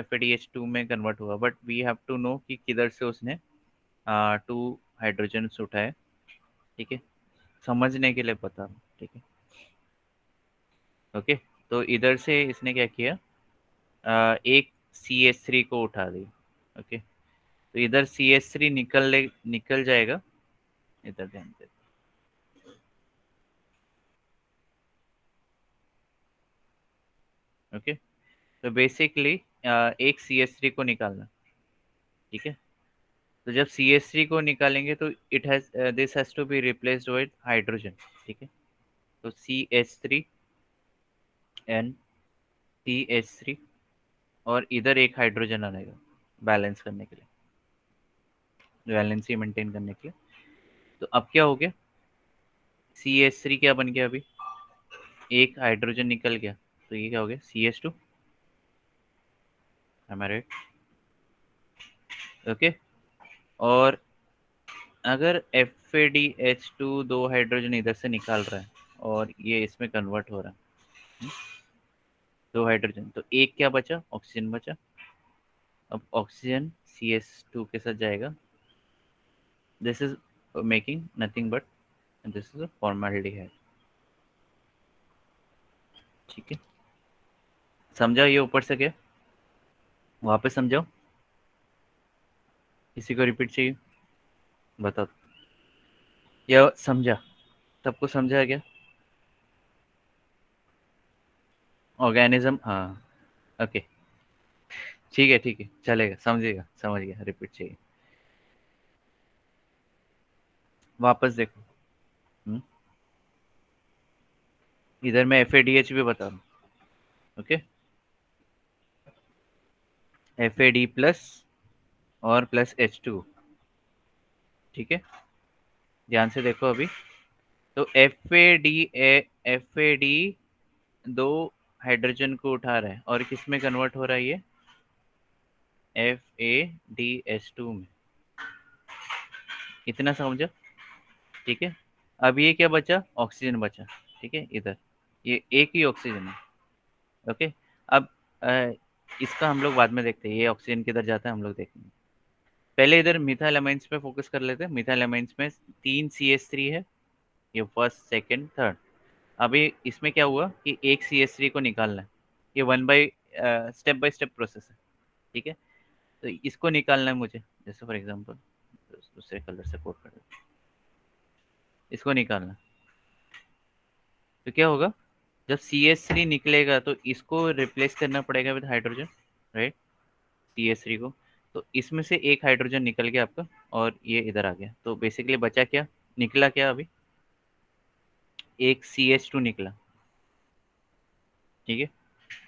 FADH2 में कन्वर्ट हुआ, but we have to know कि किधर से उसने 2 हाइड्रोजन उठाए, ठीक है, समझने के लिए बता रहा हूँ, ठीक है, ओके। तो इधर से इसने क्या किया, एक CH3 को उठा दी, ओके। तो इधर CH3 निकल जाएगा, इधर ध्यान दे, ओके। तो बेसिकली एक CH3 को निकालना, ठीक है। तो जब CH3 को निकालेंगे तो it has this has to be replaced with hydrogen, ठीक है। तो CH3 N CH3, और इधर एक हाइड्रोजन आएगा बैलेंस करने के लिए, बैलेंसी मेंटेन करने के लिए। तो अब क्या हो गया, CH3 क्या बन गया, अभी एक हाइड्रोजन निकल गया, तो ये क्या हो गया CH2, हमारे, ओके। और अगर FADH2 दो हाइड्रोजन इधर से निकाल रहा है और ये इसमें कन्वर्ट हो रहा है, दो हाइड्रोजन, तो एक क्या बचा, ऑक्सीजन बचा। अब ऑक्सीजन CH2 के साथ जाएगा, this is making nothing but this is a formaldehyde, ठीक है। समझा ये ऊपर से क्या, वापस समझाओ, किसी को रिपीट चाहिए बताओ, या समझा, सबको समझा क्या, ऑर्गेनिज्म, हाँ, ओके, ठीक है चलेगा, समझेगा, समझ गया, रिपीट चाहिए, वापस देखो। इधर मैं FADH भी बता रहा हूँ, ओके, FAD प्लस और प्लस H2, ठीक है। ध्यान से देखो अभी, तो FAD दो हाइड्रोजन को उठा रहा है और किस में कन्वर्ट हो रहा है, ये FADH2 में, इतना समझा, ठीक है। अब ये क्या बचा, ऑक्सीजन बचा, ठीक है, इधर ये एक ही ऑक्सीजन है, ओके। अब अ, इसका हम लोग बाद में देखते हैं, ये ऑक्सीजन किधर जाता है हम लोग देखेंगे, पहले इधर मिथाइलामाइंस पे फोकस कर लेते हैं। मिथाइलामाइंस में 3 CH3 है, ये फर्स्ट सेकंड थर्ड। अभी इसमें क्या हुआ कि एक CH3 को निकालना है, ये स्टेप बाय स्टेप प्रोसेस है, ठीक है। तो इसको निकालना है मुझे, जैसे फॉर एग्जांपल दूसरे कलर से कोड कर देते हैं, इसको निकालना, तो क्या होगा, जब CH3 निकलेगा तो इसको रिप्लेस करना पड़ेगा विद हाइड्रोजन, राइट, CH3 को। तो इसमें से एक हाइड्रोजन निकल गया आपका और ये इधर आ गया, तो बेसिकली बचा क्या, निकला क्या अभी, एक CH2 निकला, ठीक है।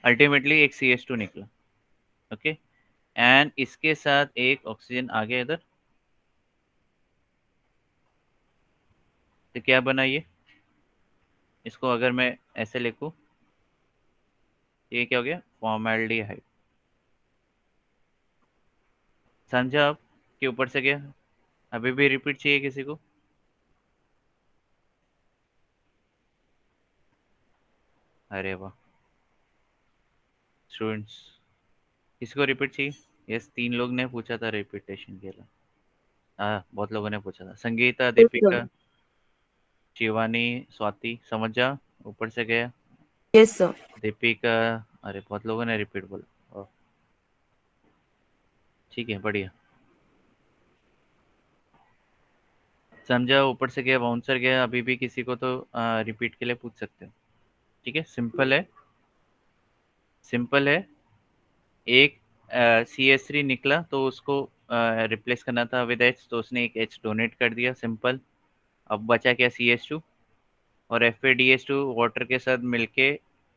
अल्टीमेटली एक CH2 निकला। ओके, एंड इसके साथ एक ऑक्सीजन आ गया इधर, तो क्या बना ये, इसको अगर मैं ऐसे लिखूं, ये क्या हो गया, फॉर्मेल्डिहाइड। समझा आप कि ऊपर से गया? अभी भी रिपीट चाहिए किसी को? अरे वाह स्टूडेंट्स, किसी को रिपीट चाहिए? यस, 3 लोग ने पूछा था रिपीटेशन के लिए। हाँ, बहुत लोगों ने पूछा था। Sangeeta, Yes, sir. दीपिका, शिवानी, स्वाति, समझ जा, ऊपर से गया। Yes, sir. दीपिका, अरे बहुत लोगों ने रिपीट बोला। ओह, ठीक है, बढ़िया। समझा, ऊपर से गया, बाउंसर गया। अभी भी किसी को तो रिपीट के लिए पूछ सकते हो। ठीक है, सिंपल है, सिंपल है। एक CH3 निकला तो उसको रिप्लेस करना था विद H, तो उसने एक H डोनेट कर दिया, सिंपल। अब बचा क्या, CH2, और FADH2 वाटर के साथ मिलके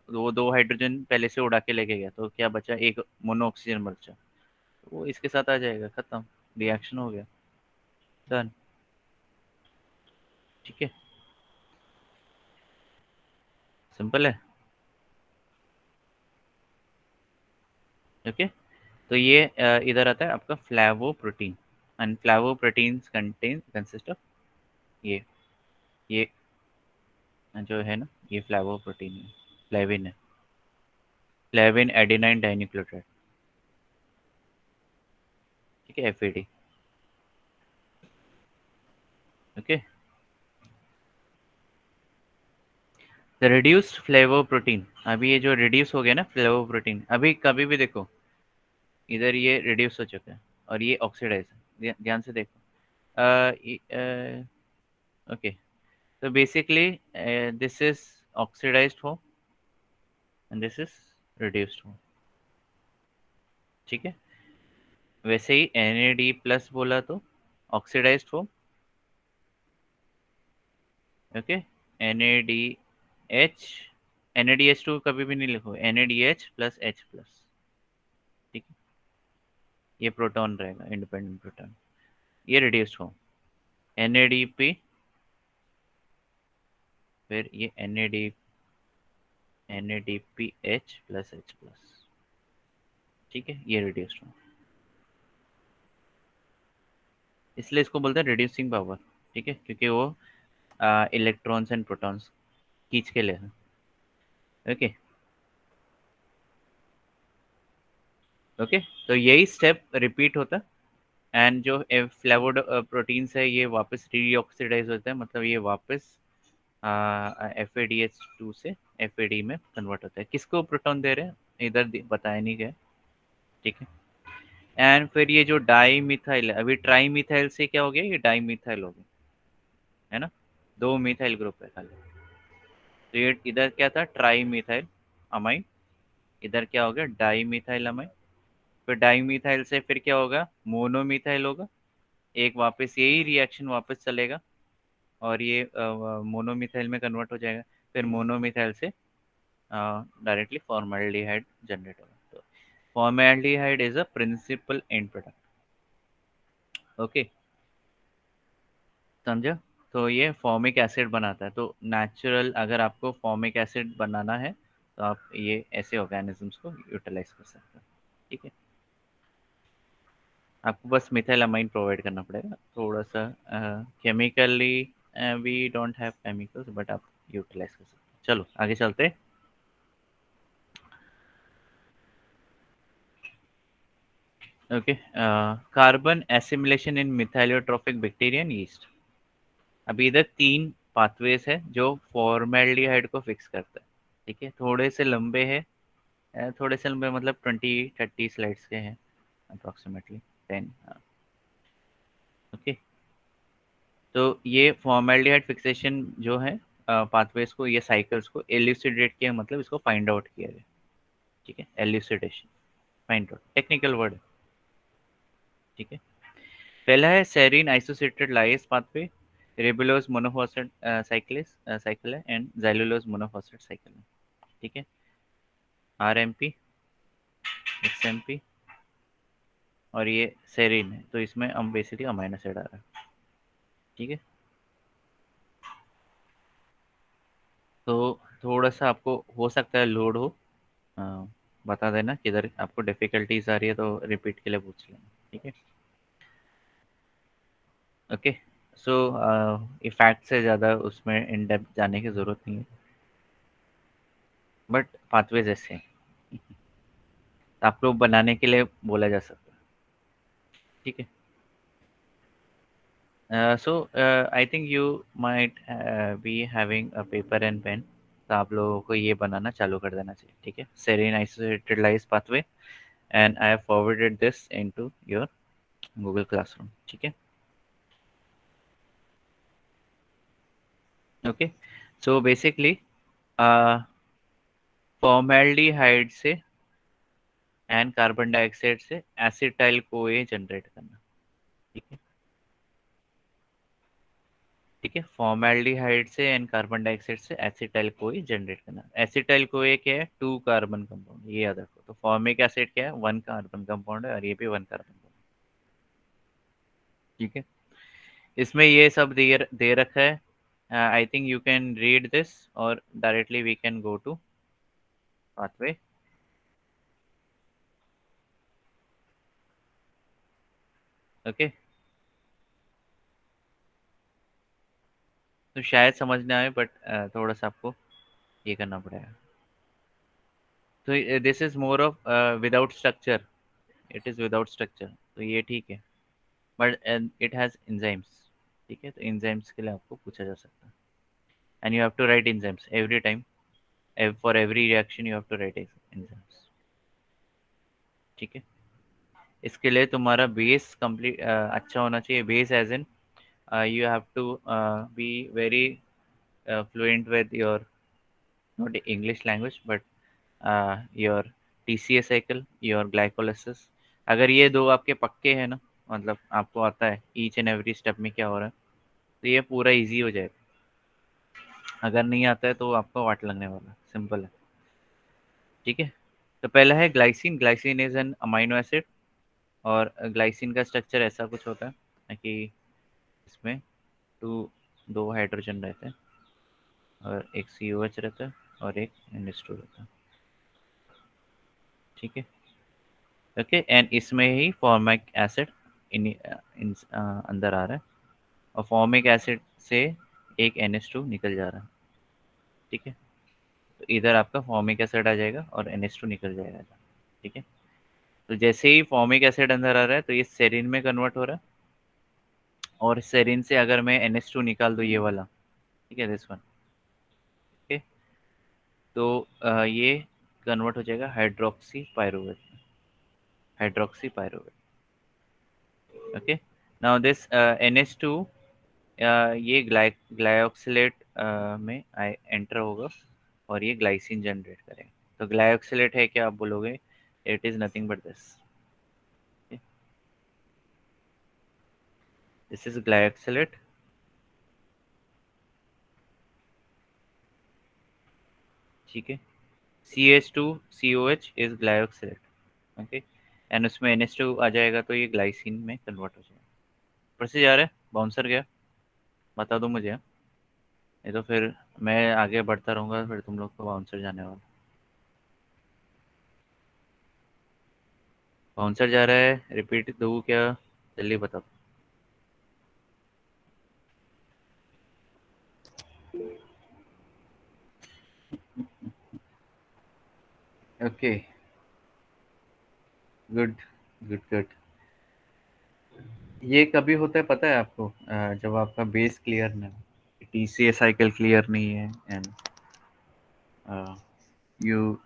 वो 2 हाइड्रोजन पहले से उड़ा के लेके गया, तो क्या बचा, एक मोनो ऑक्सीजन बचा, तो वो इसके साथ आ जाएगा, खत्म, रिएक्शन हो गया, डन। ठीक है, सिंपल है। ओके, तो ये इधर आता है आपका फ्लैवोप्रोटीन, एंड फ्लैवोप्रोटीन्स कंसिस्ट ऑफ ये जो है ना, ये फ्लैवोप्रोटीन है, फ्लेविन है, फ्लेविन एडेनाइन डाइन्यूक्लियोटाइड। ठीक है, FAD। Okay, the reduced flavoprotein, अभी ये जो रिड्यूस हो गया ना फ्लेवोप्रोटीन, अभी कभी भी देखो इधर ये रिड्यूस हो चुका है और ये ऑक्सीडाइज है, ध्यान से देखो। ओके, तो basically this is oxidised form and this is reduced form. ठीक है, वैसे ही NAD प्लस बोला तो oxidised form. Okay, NADH, NADH2 कभी भी नहीं लिखो, NADH प्लस H प्लस। ठीक है, ये प्रोटॉन रहेगा, इंडिपेंडेंट प्रोटॉन, ये रिड्यूस्ड फॉर्म। NADP, फिर ये NADPH प्लस H प्लस। ठीक है, ये रिड्यूस्ड फॉर्म, इसलिए इसको बोलते हैं रिड्यूसिंग पावर। ठीक है, क्योंकि वो इलेक्ट्रॉन्स एंड प्रोटॉन्स खींच के ले है। ओके, ओके, तो यही स्टेप रिपीट होता, एंड जो फ्लेवोड प्रोटीन्स है ये वापस रीऑक्सीडाइज होता है, मतलब ये वापस FADH2 से FAD में कन्वर्ट होता है। किसको प्रोटॉन दे रहे हैं, इधर बताया नहीं गया। ठीक है, एंड फिर ये जो डाई मिथाइल है, अभी ट्राई मिथाइल से क्या हो गया, ये डाई मिथाइल हो गया, है ना, 2 मिथाइल ग्रुप है खाली। तो ये इधर क्या था, ट्राई मिथाइल अमाइन, इधर क्या हो गया, डाई मिथाइल अमाइन। फिर डाई मिथाइल से फिर क्या होगा, मोनोमिथाइल होगा, एक वापस यही रिएक्शन वापस चलेगा और ये मोनोमिथाइल में कन्वर्ट हो जाएगा। फिर मोनोमिथाइल से डायरेक्टली फॉर्मेल्डिहाइड जनरेट होगा। तो formaldehyde is a principal end product. Okay, समझा? तो ये फॉर्मिक एसिड बनाता है, तो नेचुरल अगर आपको फॉर्मिक एसिड बनाना है तो आप ये ऐसे ऑर्गेनिजम्स को यूटिलाइज कर सकते हो। ठीक है, आपको बस मिथाइल अमाइन प्रोवाइड करना पड़ेगा, थोड़ा सा chemically we don't have chemicals, but आप यूटिलाइज कर सकते हो। चलो आगे चलते। Okay, carbon assimilation in methylotrophic bacteria and yeast. अभी इधर 3 पाथवेज है जो फॉर्मेल्डिहाइड को फिक्स करता है। ठीक है, थोड़े से लंबे है, थोड़े से लंबे मतलब 20-30 स्लाइड्स के हैं अप्रॉक्सीमेटली 10। ओके, तो ये फॉर्मेल्डिहाइड फिक्सेशन जो है पाथवेज को, ये साइकिल्स को एल्यूसिडेट किया, मतलब इसको फाइंड आउट किया गया। ठीक है, एल्यूसिडेशन, फाइंड आउट टेक्निकल वर्ड है। ठीक है, पहला है serine isocitrate lyase pathway, रेबुलोज monophosphate cycle है, एंड जाइलुलोज मोनोफॉस्फेट साइकिल है। ठीक है, RMP, XMP और ये सेरीन है, तो इसमें हम बेसिकली अमाइनो एसिड आ रहा है। ठीक है, तो थोड़ा सा आपको हो सकता है लोड हो, बता देना किधर आपको डिफ़िकल्टीज आ रही है, तो रिपीट के लिए पूछ लेना। ठीक है, ओके। सो ये फैक्ट से ज़्यादा उसमें इन डेप्थ जाने की ज़रूरत नहीं है, बट पाथवेज ऐसे हैं, आपको बनाने के लिए बोला जा सकता है। ठीक है, so I think you might be having a paper and pen, तो आप लोगों को ये बनाना चालू कर देना चाहिए। ठीक है, serine isolated lyase pathway, and I have forwarded this into your Google classroom. ठीक है, ओके। सो बेसिकली फॉर्मेल्डिहाइड से एंड कार्बन डाइऑक्साइड से एसिटाइल कोए जनरेट करना। ठीक है, ठीक है, फॉर्मेल्डिहाइड से एंड कार्बन डाइऑक्साइड से एसिटाइल कोए जनरेट करना। एसिटाइल कोए क्या है? 2 कार्बन कंपाउंड, ये याद रखो। तो फॉर्मिक एसिड क्या है? 1 कार्बन कंपाउंड है, और ये भी 1 कार्बन कंपाउंड। ठीक है, इसमें ये सब दे रखा है। I think you can read this, और directly we can go to pathway. Okay, तो शायद समझ में आए, बट थोड़ा सा आपको ये करना पड़ेगा। तो this is more of without structure, it is without structure, तो ये ठीक है, बट इट हैज एंजाइम्स। ठीक है, तो एंजाइम्स के लिए आपको पूछा जा सकता है, and you have to write enzymes every time, for every reaction you have to write enzymes. ठीक है, इसके लिए तुम्हारा बेस कंप्लीट अच्छा होना चाहिए। Base as in you have to be very fluent with your, not English language, but your TCA cycle, your glycolysis। अगर ये दो आपके पक्के हैं ना, मतलब आपको आता है ईच एंड एवरी स्टेप में क्या हो रहा है, तो ये पूरा इजी हो जाएगा। अगर नहीं आता है तो आपको वाट लगने वाला, सिंपल है। ठीक है, तो पहला है glycine. Glycine is an amino acid, और ग्लाइसिन का स्ट्रक्चर ऐसा कुछ होता है कि इसमें दो हाइड्रोजन रहते हैं, और एक COH रहता है, और एक NH2 रहता है। ठीक है, ओके, एंड इसमें ही फॉर्मिक एसिड अंदर आ रहा है, और फॉर्मिक एसिड से एक NH2 निकल जा रहा है। ठीक है, तो इधर आपका फॉर्मिक एसिड आ जाएगा और NH2 निकल जाएगा। ठीक है, तो जैसे ही फॉर्मिक एसिड अंदर आ रहा है, तो ये सेरीन में कन्वर्ट हो रहा है, और सेरीन से अगर मैं NH2 निकाल दूँ, ये वाला, ठीक है, दिस वन, ओके, तो ये कन्वर्ट हो जाएगा hydroxy pyruvate, hydroxy pyruvate. Okay, now this NH2 ये ग्लाइऑक्सिलेट में एंटर होगा, और ये ग्लाइसिन जनरेट करेगा। तो ग्लाइऑक्सिलेट है क्या, आप बोलोगे? It is nothing but this, this is glyoxylate. ठीक है, CH2COH is glyoxylate. Okay, and उसमें NH2 आ जाएगा, तो ये ग्लाइसिन में कन्वर्ट हो जाएगा। ऊपर से जा रहा है, बाउंसर गया, बता दो मुझे, नहीं तो फिर मैं आगे बढ़ता रहूँगा, फिर तुम लोग को बाउंसर जाने वाला। बाउंसर जा रहा है, रिपीट दूँ क्या? जल्दी बताओ। Okay, good good good. ये कभी होता है पता है आपको? जब आपका बेस क्लियर ना हो, TCA साइकिल क्लियर नहीं है, एंड यू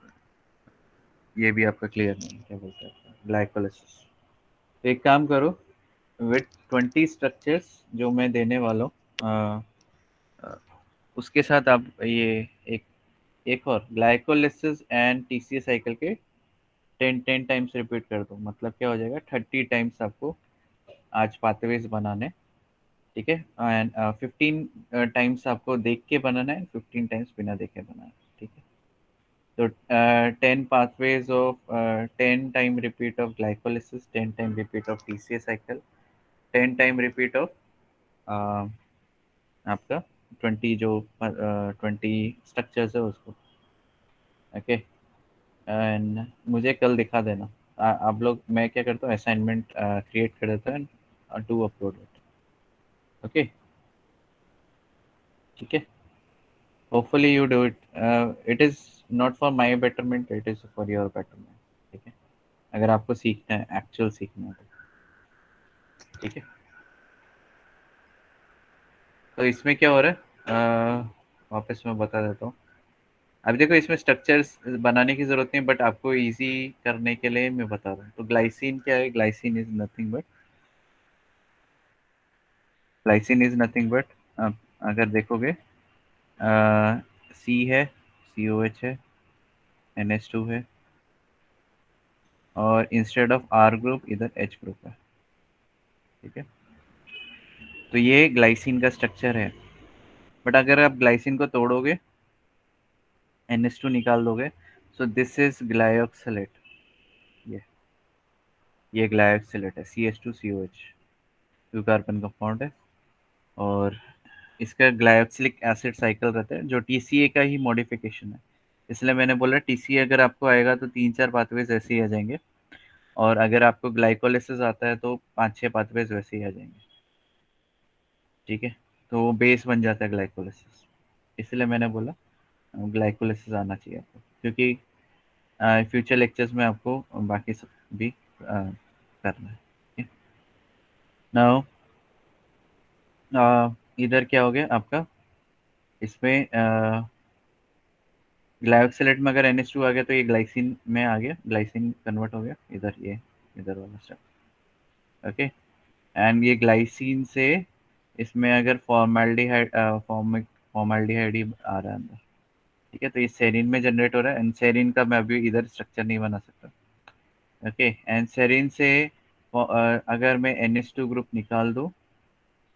ये भी आपका क्लियर नहीं है, क्या बोलते हैं, ग्लाइकोलाइसिस। तो एक काम करो, विथ 20 स्ट्रक्चर्स जो मैं देने वाला हूँ, उसके साथ आप ये एक और ग्लाइकोलाइसिस एंड TCA साइकिल के 10 टाइम्स रिपीट कर दो। मतलब क्या हो जाएगा, 30 टाइम्स आपको आज पाथवेज बनाने। ठीक है, एंड 15 टाइम्स आपको देख के बनाना है, 15 टाइम्स बिना देखे बनाना है। ठीक है, तो 10 pathways of 10 time repeat of glycolysis, 10 time repeat of TCA cycle, 10 time repeat of आपका 20 जो 20 स्ट्रक्चर्स है उसको। ओके, एंड मुझे कल दिखा देना। आप लोग, मैं क्या करता हूँ, असाइनमेंट क्रिएट कर देता है टू अपलोड इट। ओके, ठीक है। Hopefully you do it. It is not for my betterment, it is for your betterment. ठीक है, अगर आपको सीखना है, एक्चुअल सीखना है तो। ठीक है, तो इसमें क्या हो रहा है, वापस मैं बता देता हूँ। अब देखो, इसमें स्ट्रक्चर्स बनाने की जरूरत नहीं, बट आपको इजी करने के लिए मैं बता रहा हूँ। तो ग्लाइसिन क्या है? Glycine is nothing but, glycine is nothing but, अगर देखोगे सी है, COH है, NH2 है, और इंस्टेड ऑफ R ग्रुप इधर H ग्रुप है। ठीक है, तो ये ग्लाइसिन का स्ट्रक्चर है। बट अगर आप ग्लाइसिन को तोड़ोगे, NH2 निकाल दोगे, सो दिस इज ग्लायोक्सिलेट। ये ग्लायोक्सिलेट है, CH2COH, 2 कार्बन कंपाउंड है। और इसका ग्लायोक्सिलिक एसिड साइकिल रहता है, जो TCA का ही मॉडिफिकेशन है। इसलिए मैंने बोला TCA अगर आपको आएगा तो 3-4 पाथवेज ऐसे ही आ जाएंगे, और अगर आपको ग्लाइकोलिसिस आता है तो 5-6 पाथवेज वैसे ही आ जाएंगे। ठीक है, तो वो बेस बन जाता है ग्लाइकोलिसिस। इसलिए मैंने बोला ग्लाइकोलिसिस आना चाहिए आपको, क्योंकि फ्यूचर लेक्चर्स में आपको बाकी सब भी करना है। नाउ इधर क्या हो गया आपका, इसमें ग्लाइकोक्सिलेट में अगर NH2 आ गया तो ये ग्लाइसिन में आ गया, ग्लाइसिन कन्वर्ट हो गया इधर, ये इधर वाला स्टेप। ओके, एंड ये ग्लाइसिन से इसमें अगर फॉर्मेल्डिहाइड फॉर्मेल्डिहाइड ही आ रहा है अंदर। ठीक है, तो ये सेरीन में जनरेट हो रहा है, एंड सेरीन का मैं अभी इधर स्ट्रक्चर नहीं बना सकता। ओके, एंड सेरीन से अगर मैं NH2 ग्रुप निकाल दूँ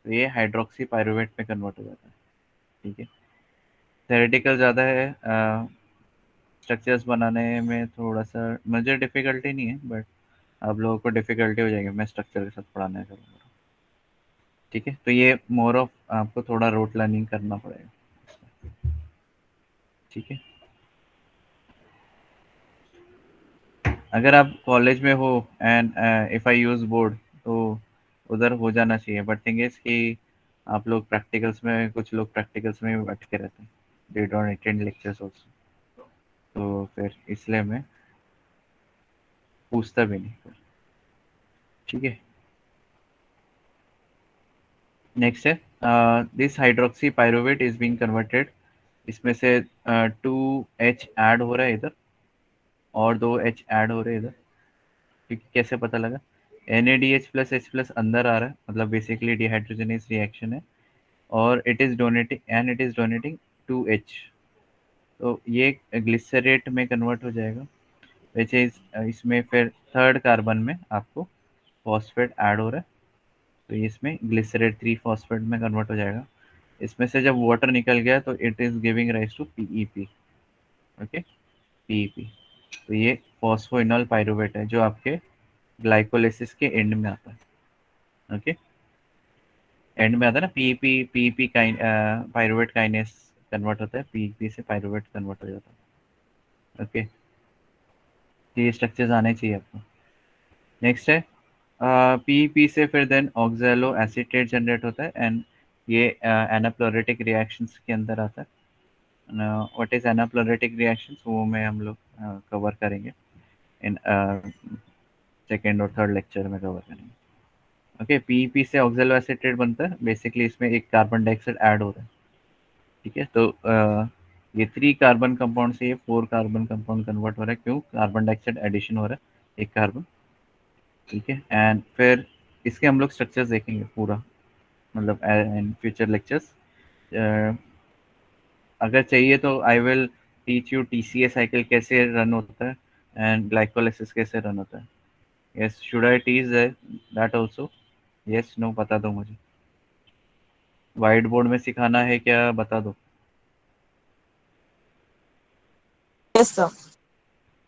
तो ये हाइड्रोक्सी पायरुवेट में कन्वर्ट हो जाता है। ठीक है, थेरेटिकल ज़्यादा है, स्ट्रक्चर्स बनाने में थोड़ा सा मुझे डिफ़िकल्टी नहीं है, बट आप लोगों को डिफ़िकल्टी हो जाएगी, मैं स्ट्रक्चर के साथ पढ़ाने करूँगा। ठीक है, तो ये मोर ऑफ आपको थोड़ा रोट लर्निंग करना पड़ेगा। ठीक है, अगर आप कॉलेज में हो and if I use board, तो उधर हो जाना चाहिए। बट थिंग इज़ कि आप लोग प्रैक्टिकल्स में, कुछ लोग प्रैक्टिकल्स में भी अटके रहते हैं, they don't attend lectures also, तो फिर इसलिए मैं पूछता भी नहीं। ठीक है, नेक्स्ट है this hydroxy pyruvate is being converted. इसमें से 2H ऐड हो रहा है इधर, और 2H ऐड हो रहे हैं इधर। क्योंकि कैसे पता लगा, NADH प्लस H प्लस अंदर आ रहा है, मतलब बेसिकली डिहाइड्रोजनेस रिएक्शन है, और इट इज डोनेटिंग 2H। तो ये ग्लिसरेट में कन्वर्ट हो जाएगा, विच इज इसमें फिर थर्ड कार्बन में आपको फॉस्फेट ऐड हो रहा है, तो इसमें ग्लिसरेट 3 फॉस्फेट में कन्वर्ट हो जाएगा। इसमें से जब वाटर निकल गया तो it is giving rise to PEP। Okay, PEP, तो ये फॉस्फोइनॉल पायरुवेट है, जो आपके ग्लाइकोलिसिस के एंड में आता है। ओके, एंड में आता है ना, PEP पायरुवेट काइनेस कन्वर्ट होता है, PEP से पायरुवेट कन्वर्ट हो जाता है। ओके, तो ये स्ट्रक्चर्स आने चाहिए आपको। नेक्स्ट है PEP से फिर देन ऑक्सैलो एसीटेट जनरेट होता है, एंड ये एनाप्लोरेटिक रिएक्शंस के अंदर आता है। व्हाट इज एनाप्लोरेटिक रिएक्शंस, वो मैं हम लोग कवर करेंगे इन सेकेंड और थर्ड लेक्चर में कवर करेंगे। ओके, PEP से ऑक्सैलो एसीटेट बनता है, बेसिकली इसमें एक कार्बन डाइऑक्साइड ऐड हो रहा है। ठीक है, तो ये 3 कार्बन कंपाउंड से ये 4 कार्बन कंपाउंड कन्वर्ट हो रहा है, क्यों? कार्बन डाइऑक्साइड एडिशन हो रहा है, एक कार्बन। ठीक है, एंड फिर इसके हम लोग स्ट्रक्चर्स देखेंगे पूरा, मतलब इन फ्यूचर लेक्चर्स। अगर चाहिए तो I will teach you TCA cycle कैसे रन होता है, एंड ग्लाइकोलिसिस कैसे रन होता है। Yes, should I teach that also? Yes, no, बता दो मुझे। वाइट बोर्ड में सिखाना है क्या, बता दो। Yes, sir.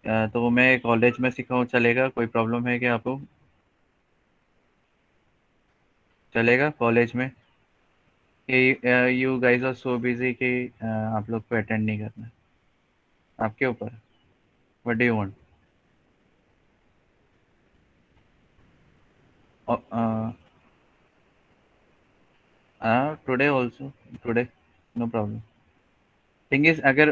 तो मैं कॉलेज में सिखाऊं चलेगा? कोई प्रॉब्लम है क्या आपको? चलेगा कॉलेज में? कि you guys are so busy कि आप लोग को अटेंड नहीं करना? आपके ऊपर। What do you want? Today also, today no problem. Thing is, अगर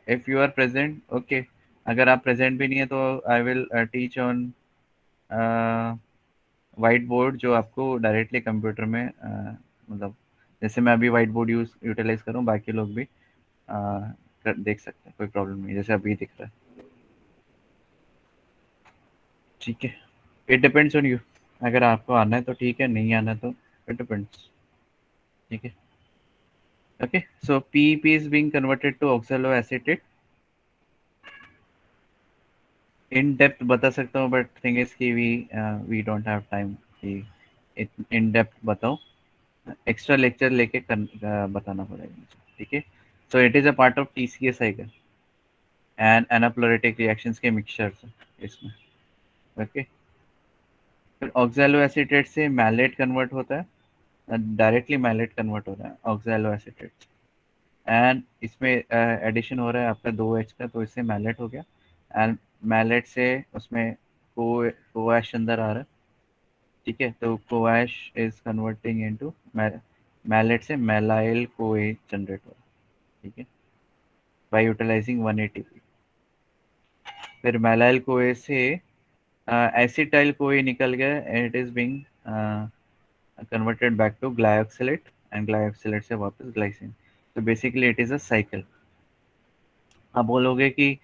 if you are present, okay. अगर आप प्रेजेंट भी नहीं है तो I will teach on white board, जो आपको डायरेक्टली कंप्यूटर में मतलब जैसे मैं अभी वाइट बोर्ड यूटिलाइज कर रहा हूँ, बाकी लोग भी देख सकते हैं, कोई प्रॉब्लम नहीं, जैसे अभी दिख रहा है। ठीक है, इट डिपेंड्स ऑन यू। अगर आपको आना है तो ठीक है, नहीं आना तो इट डिपेंड्स। ठीक है, okay. So PEP is being converted to oxaloacetate. In depth बता सकता हूँ, बट थिंग इज कि वी डोंट हैव टाइम कि इन डेप्थ बताओ। एक्स्ट्रा लेक्चर लेके बताना पड़ेगा मुझे। ठीक है, so it is a part of TCA cycle and anaplerotic reactions के मिक्सचर्स इसमें। ओके, फिर ऑक्सैलो एसीटेट से मैलेट कन्वर्ट होता है, डायरेक्टली मैलेट कन्वर्ट हो रहा है ऑक्सैलो एसीटेट, एंड इसमें एडिशन हो रहा है आपका 2H का, तो इससे मैलेट हो गया। एंड मैलेट से उसमें कोएश अंदर आ रहा है। ठीक है, तो कोएश इज कन्वर्टिंग इनटू मैलेट से मेलाइल कोए जनरेट हो रहा है। ठीक है, बाय यूटिलाइजिंग 1 ATP। फिर मेलाइल कोए से एसिटाइल कोए निकल गया, it is being converted back to glyoxylate, and glyoxylate से वापस ग्लाइसिन। तो basically it is a cycle. आप बोलोगे कि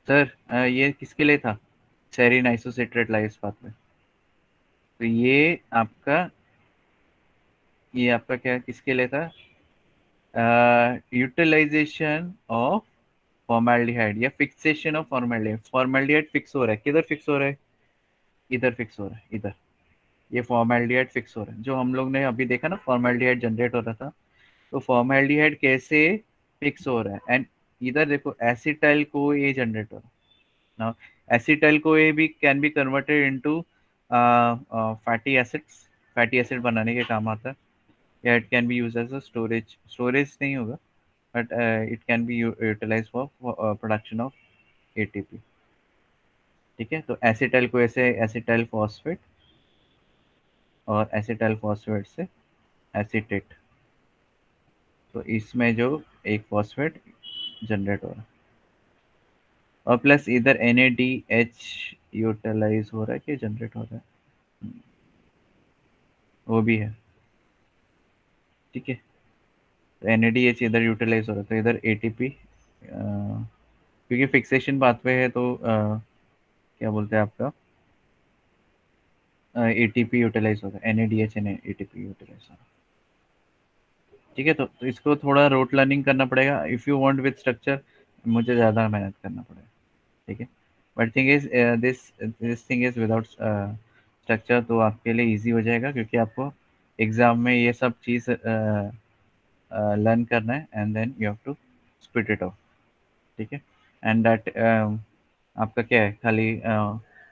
सर ये किसके लिए था, सेरीन आइसोसिट्रेट लाइस पाथवे? तो ये आपका क्या किसके लिए था? यूटिलाइजेशन ऑफ फॉर्मेल्डिहाइड या fixation of formaldehyde. Formaldehyde fix हो रहा है, किधर फिक्स हो रहा है? इधर फिक्स हो रहा है, इधर। ये फॉर्मेल्डिहाइड फिक्स हो रहा है, जो हम लोग ने अभी देखा ना, फॉर्मेल्डिहाइड जनरेट हो रहा था। तो फॉर्मेल्डिहाइड कैसे फिक्स हो रहा है? एंड इधर देखो एसिटाइल को ये जनरेट हो रहा है। Now, acetyl CoA भी can be converted into fatty acids. Fatty acid बनाने के काम आता है, या it can be use as a storage नहीं होगा, but it can be utilize for production of ATP. ठीक है, तो एसिटाइल CoA से एसिटाइल फॉस्फेट, और एसिटाइल फॉस्फेट से एसीटेट। तो इसमें जो एक फॉस्फेट जनरेट हो रहा है, और प्लस इधर NADH यूटिलाइज हो रहा है कि जनरेट हो रहा है, वो भी है। ठीक है, तो NADH इधर यूटिलाइज हो रहा है, तो इधर ATP, क्योंकि फिक्सेशन पाथवे है, तो क्या बोलते हैं आपका, ATP यूटिलाइज हो रहा है, NADH एंड ATP यूटिलाइज हो रहा है। ठीक है, तो इसको थोड़ा रोट लर्निंग करना पड़ेगा if you want with structure. मुझे ज़्यादा मेहनत करना पड़ेगा। ठीक है, but thing is this thing is without structure, तो आपके लिए इजी हो जाएगा, क्योंकि आपको एग्जाम में ये सब चीज़ लर्न करना है, and then you have to spit it off. ठीक है, एंड दैट आपका क्या है, खाली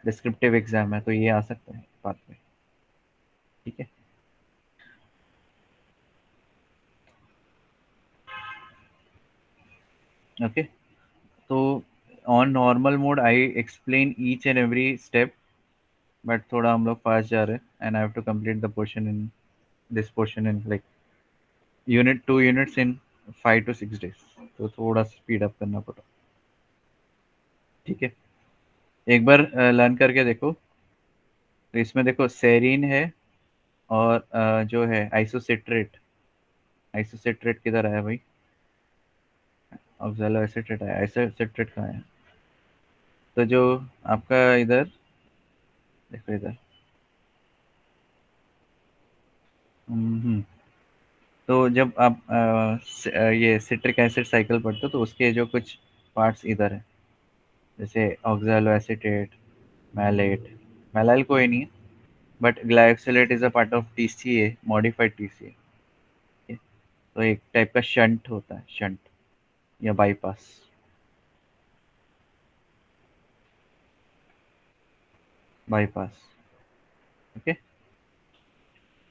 डिस्क्रिप्टिव एग्जाम है, तो ये आ सकता है बात में। ठीक है, ओके। तो on normal mode I explain each and every step, but थोड़ा हम लोग फास्ट जा रहे हैं, and I have to complete the portion in this portion in like unit 2 units in 5 to 6 days, तो थोड़ा स्पीड अप करना पड़ा। ठीक है, एक बार लर्न करके देखो। तो इसमें देखो सेरीन है, और जो है आइसोसिट्रेट। आइसोसिट्रेट किधर आया भाई? ऑक्सैलो एसिटेट आया, आइसोसिट्रेट कहाँ है? तो जो आपका इधर देखो, इधर हम्म, तो जब आप ये सिट्रिक एसिड साइकिल पढ़ते हो, तो उसके जो कुछ पार्ट्स इधर है, जैसे ऑक्सैलो एसिटेट, मैलेट। मैलाइल कोई नहीं है, but glyoxylate is a part of TCA, modified TCA। तो एक टाइप का शंट होता है, शंट या बाईपास। Bypass, okay.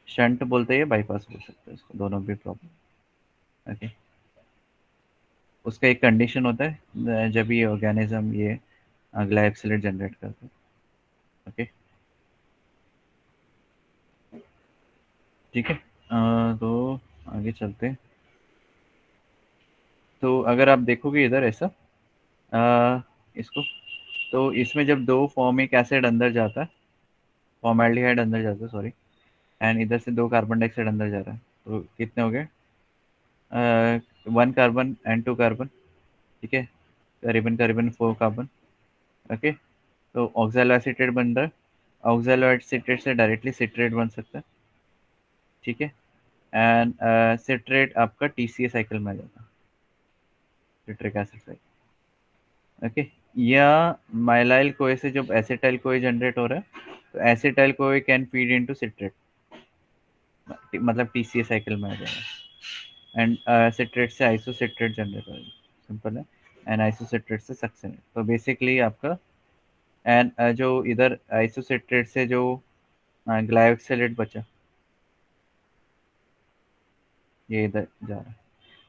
शंट बोलते हैं, बाईपास बोल सकते हैं इसको, दोनों भी प्रॉब्लम, ओके। उसका एक कंडीशन होता है जब ये ऑर्गेनिज्म ये ग्लाइकोसिलेट जनरेट करता है, ओके, ठीक है। तो आगे चलते हैं। तो अगर आप देखोगे इधर ऐसा इसको, तो इसमें जब दो फॉर्मिक एसिड अंदर जाता है, फॉर्मेल्डिहाइड अंदर जाता है, सॉरी, एंड इधर से दो कार्बन डाइऑक्साइड अंदर जा रहा है, तो कितने हो गए? 1 कार्बन एंड 2 कार्बन, ठीक है, करीबन करीबन 4 कार्बन, ओके। तो ऑक्सैलो एसीटेट बन रहा है, ऑक्सैलो एसीटेट से डायरेक्टली सिट्रेट बन सकता है, ठीक है। एंड सिट्रेट आपका TCA साइकिल में आ जाता है, सिट्रिक एसिड साइकिल, ओके। या माइलाइल कोए से जब एसिटाइल कोए जनरेट हो रहा है, तो acetyl CoA can feed into citrate, मतलब TCA साइकिल में आ जाएगा, एंड सिट्रेट से आइसोसिट्रेट जनरेट होगा, सिंपल है, एंड आइसोसिट्रेट से सक्सेनेट। तो बेसिकली आपका एंड जो इधर आइसोसिट्रेट से जो ग्लाइकोसिलेट बचा, ये इधर जा रहा है,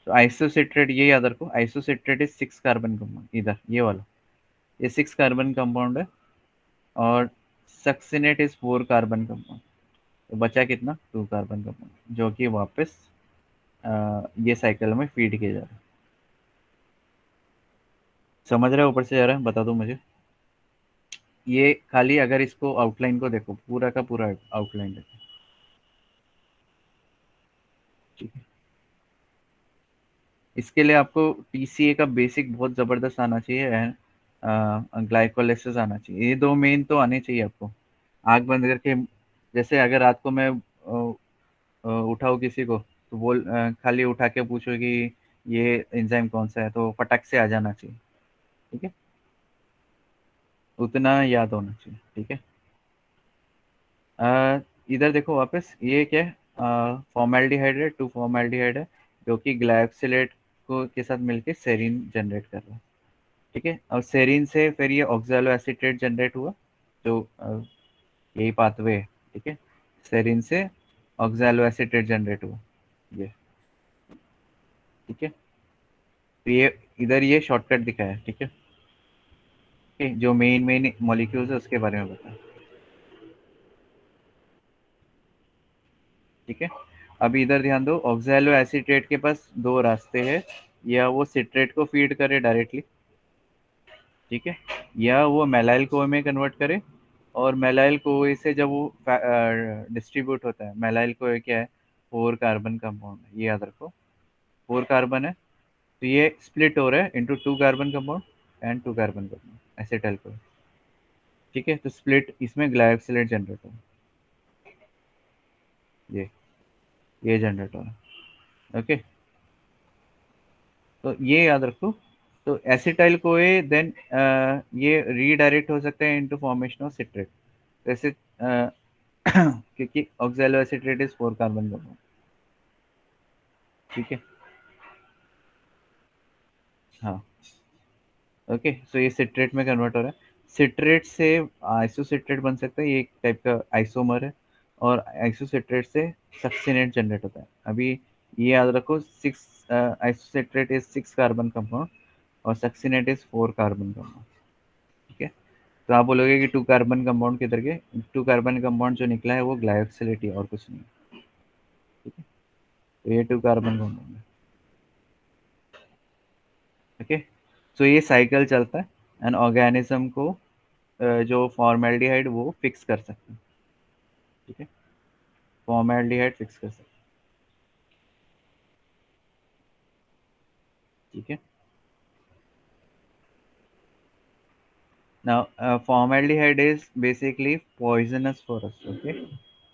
तो आइसोसिट्रेट, ये याद रखो, आइसोसिट्रेट इज 6 कार्बन कंपाउंड, इधर ये वाला, ये 6 कार्बन कंपाउंड है, और सक्सिनेट इज 4 कार्बन कंपाउंड। तो बचा कितना? 2 कार्बन कंपाउंड, जो कि वापस ये साइकिल में फीड किया जा रहा है। समझ रहे हो ऊपर से जा रहा है? बता दो मुझे। ये खाली अगर इसको आउटलाइन को देखो, पूरा का पूरा आउटलाइन देखो, ठीक है। इसके लिए आपको TCA का बेसिक बहुत ज़बरदस्त आना चाहिए, एंड ग्लाइकोलाइसिस आना चाहिए। ये दो मेन तो आने चाहिए आपको। आँख बंद करके, जैसे अगर रात को मैं उठाऊँ किसी को, तो बोल खाली उठा के पूछो कि ये एंजाइम कौन सा है, तो फटक से आ जाना चाहिए, ठीक है। उतना याद होना चाहिए, ठीक है। इधर देखो वापस, ये क्या है? फॉर्मेल्डिहाइड है, 2 फॉर्मेल्डिहाइड है, जो कि ग्लाइकोसिलेट को के साथ मिलके सेरीन जनरेट कर रहा है, ठीक है। और सेरीन से फिर ये ऑक्सैलो एसीटेट जनरेट हुआ, जो यही पाथवे है, ठीक है। सेरीन से ऑक्सैलो एसीटेट जनरेट हुआ, ये, ठीक है। तो ये इधर ये शॉर्टकट दिखाया है, ठीक है, जो मेन मेन मॉलिक्यूल्स है उसके बारे में बताया, ठीक है। अभी इधर ध्यान दो, ऑक्सैलो एसीटेट के पास दो रास्ते हैं, या वो सिट्रेट को फीड करे डायरेक्टली, ठीक है, या वो मेलाइल कोए में कन्वर्ट करे, और मेलाइल कोए से जब वो डिस्ट्रीब्यूट होता है, मेलाइल कोए क्या है? 4 कार्बन कंपाउंड है, ये याद रखो, 4 कार्बन है, तो ये स्प्लिट हो रहा है into 2 carbon compound and 2 carbon compound acetyl CoA, ठीक है। तो स्प्लिट इसमें ग्लाइकोसिलेट जनरेट हो, ये ये जनरेट हो रहा है, ओके। तो ये याद रखो। तो एसिटाइल कोए देन ये रीडायरेक्ट हो सकते हैं इनटू फॉर्मेशन ऑफ सिट्रेट, जैसे क्योंकि oxalo acetate is 4 carbon compound, ठीक है, हाँ, ओके। सो ये सिट्रेट में कन्वर्ट हो रहा है, सिट्रेट से आइसोसिट्रेट बन सकता है, ये एक टाइप का आइसोमर है, और आइसोसिट्रेट से सक्सिनेट जनरेट होता है। अभी ये याद रखो, 6 आइसोसिट्रेट इज 6 कार्बन कंपाउंड, और सक्सिनेट इज 4 कार्बन कंपाउंड, ठीक है। तो आप बोलोगे कि 2 कार्बन कंपाउंड किधर गए? 2 कार्बन कंपाउंड जो निकला है वो ग्लाइकोसिलेट है, और कुछ नहीं, ठीक है। तो ये 2 कार्बन कंपाउंड है, ओके। सो ये साइकिल चलता है, एंड ऑर्गेनिज्म को जो फॉर्मेल्डिहाइड वो फिक्स कर सकते हैं, ठीक है, फॉर्मेल्डिहाइड फिक्स कर सकते हैं, ठीक है। Now formaldehyde is basically poisonous for us, okay,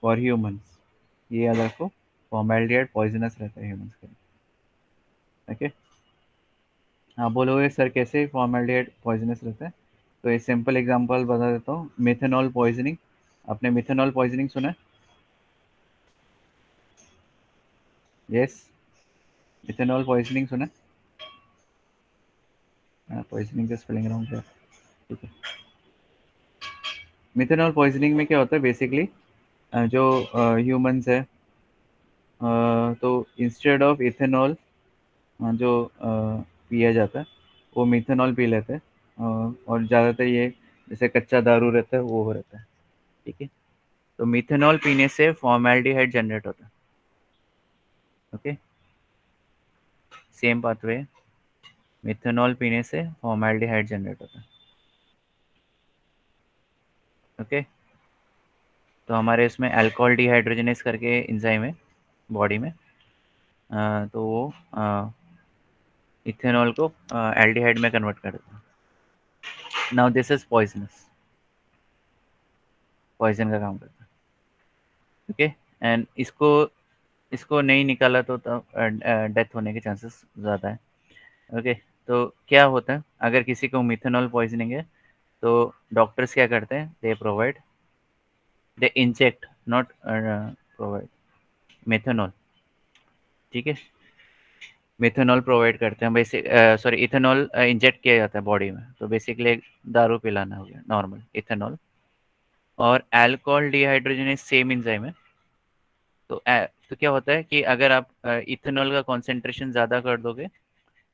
for humans, ये याद रखो, फॉर्मेल्डिहाइड पॉइजनस रहता है ह्यूमंस के लिए, ओके। हाँ, बोलोगे सर कैसे फॉर्मेल्डिहाइड पॉइजनस रहता है? तो एक सिंपल एग्जांपल बता देता हूँ, मिथेनॉल पॉइजनिंग। आपने मिथेनॉल पॉइजनिंग सुना है? यस, मिथेनॉल पॉइजनिंग सुना है? पॉइजनिंग का स्पेलिंग रॉन्ग है, ठीक है। मिथेनॉल पॉइजनिंग में क्या होता है बेसिकली, जो ह्यूमंस है, तो इंस्टेड ऑफ इथेनॉल जो पिया जाता है वो मिथेनॉल पी लेते हैं, और ज़्यादातर ये जैसे कच्चा दारू रहता है वो रहता है। ठीक है, तो मिथेनॉल पीने से फॉर्मेल्डिहाइड जनरेट होता है। ओके, सेम पाथवे, मिथेनॉल पीने से फॉर्मेल्डिहाइड जनरेट होता है। ओके, तो हमारे इसमें अल्कोहल डिहाइड्रोजनेस करके एंजाइम है बॉडी में, तो वो इथेनॉल को एल्डिहाइड में कन्वर्ट कर देता है। Now this is poisonous, poison का काम करता है। ओके, एंड इसको इसको नहीं निकाला तो डेथ होने के चांसेस ज़्यादा है। ओके, तो क्या होता है अगर किसी को मिथेनॉल पॉइजनिंग है, तो डॉक्टर्स क्या करते हैं, दे इंजेक्ट, नॉट प्रोवाइड, मेथेनॉल। ठीक है, मेथेनॉल प्रोवाइड करते हैं, बेसिक सॉरी इथेनॉल इंजेक्ट किया जाता है बॉडी में, तो बेसिकली दारू पिलाना हो गया नॉर्मल इथेनॉल। और अल्कोहल डिहाइड्रोजनेज सेम एंजाइम है, तो तो क्या होता है कि अगर आप इथेनॉल का कॉन्सेंट्रेशन ज़्यादा कर दोगे,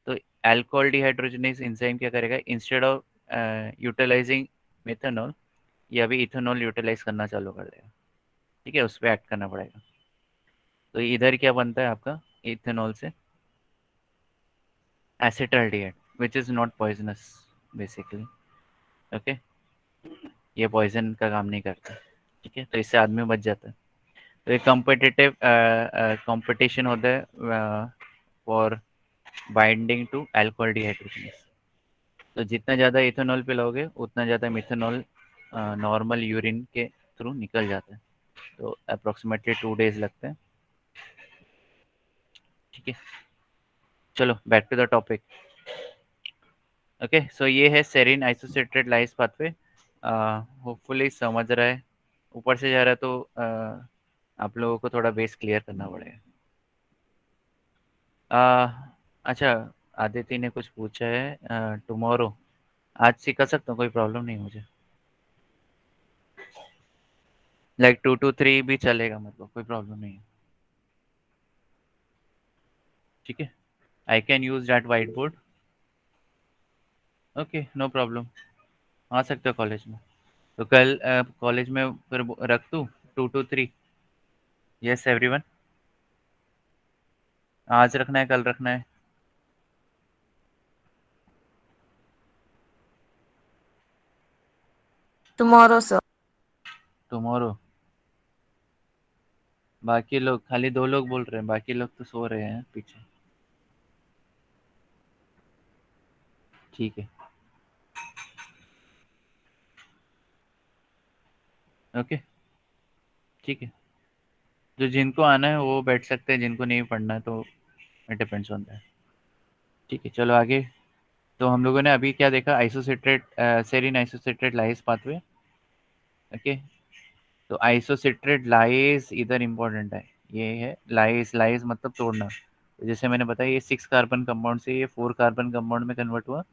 तो अल्कोहल डिहाइड्रोजनेज एंजाइम क्या करेगा, इंस्टेड ऑफ यूटिलाइजिंग मेथेनॉल, ये अभी इथेनॉल यूटिलाइज करना चालू कर देगा। ठीक है, उस पर एक्ट करना पड़ेगा। तो इधर क्या बनता है आपका इथेनॉल से acetaldehyde, which is not poisonous basically. Okay, ये पॉइजन का काम नहीं करता। ठीक है, तो इससे आदमी बच जाता है। तो ये कॉम्पिटिटिव कंपटीशन होता है for binding to alcohol dehydrogenase. तो जितना ज़्यादा इथेनॉल पिलाओगे उतना ज़्यादा मिथेनॉल नॉर्मल यूरिन के थ्रू निकल जाता है, तो अप्रोक्सीमेटली 2 days लगते हैं। ठीक है, चलो back to the topic. Okay, so ये है serine isocitrate lyase pathway. Hopefully समझ रहा है, ऊपर से जा रहा है तो आप लोगों को थोड़ा बेस क्लियर करना पड़ेगा। अच्छा, आदित्य ने कुछ पूछा है टुमारो, आज सिखा सकता हूँ, कोई प्रॉब्लम नहीं मुझे, लाइक 2 to 3 भी चलेगा, मतलब कोई प्रॉब्लम नहीं है। ठीक है, I can use that white board. Okay, no problem, आ सकते हो कॉलेज में। तो कल कॉलेज में फिर रख दूँ 2 to 3? यस एवरीवन, आज रखना है कल रखना है? tomorrow, sir. टुमारो। बाकी लोग, खाली 2 लोग बोल रहे हैं, बाकी लोग तो सो रहे हैं पीछे। ठीक है, ओके, ठीक है, जो जिनको आना है वो बैठ सकते हैं, जिनको नहीं पढ़ना है तो इट डिपेंड्स ऑन दैट। ठीक है, चलो आगे। तो हम लोगों ने अभी क्या देखा, आइसोसिट्रेट सेरीन आइसोसिट्रेट लाइस पाथवे। ओके, तो आइसोसिट्रेट लाइस इधर इम्पोर्टेंट है, ये है लाइस, लाइस मतलब तोड़ना। तो जैसे मैंने बताया, ये 6 कार्बन कंपाउंड से ये 4 कार्बन कंपाउंड में कन्वर्ट हुआ,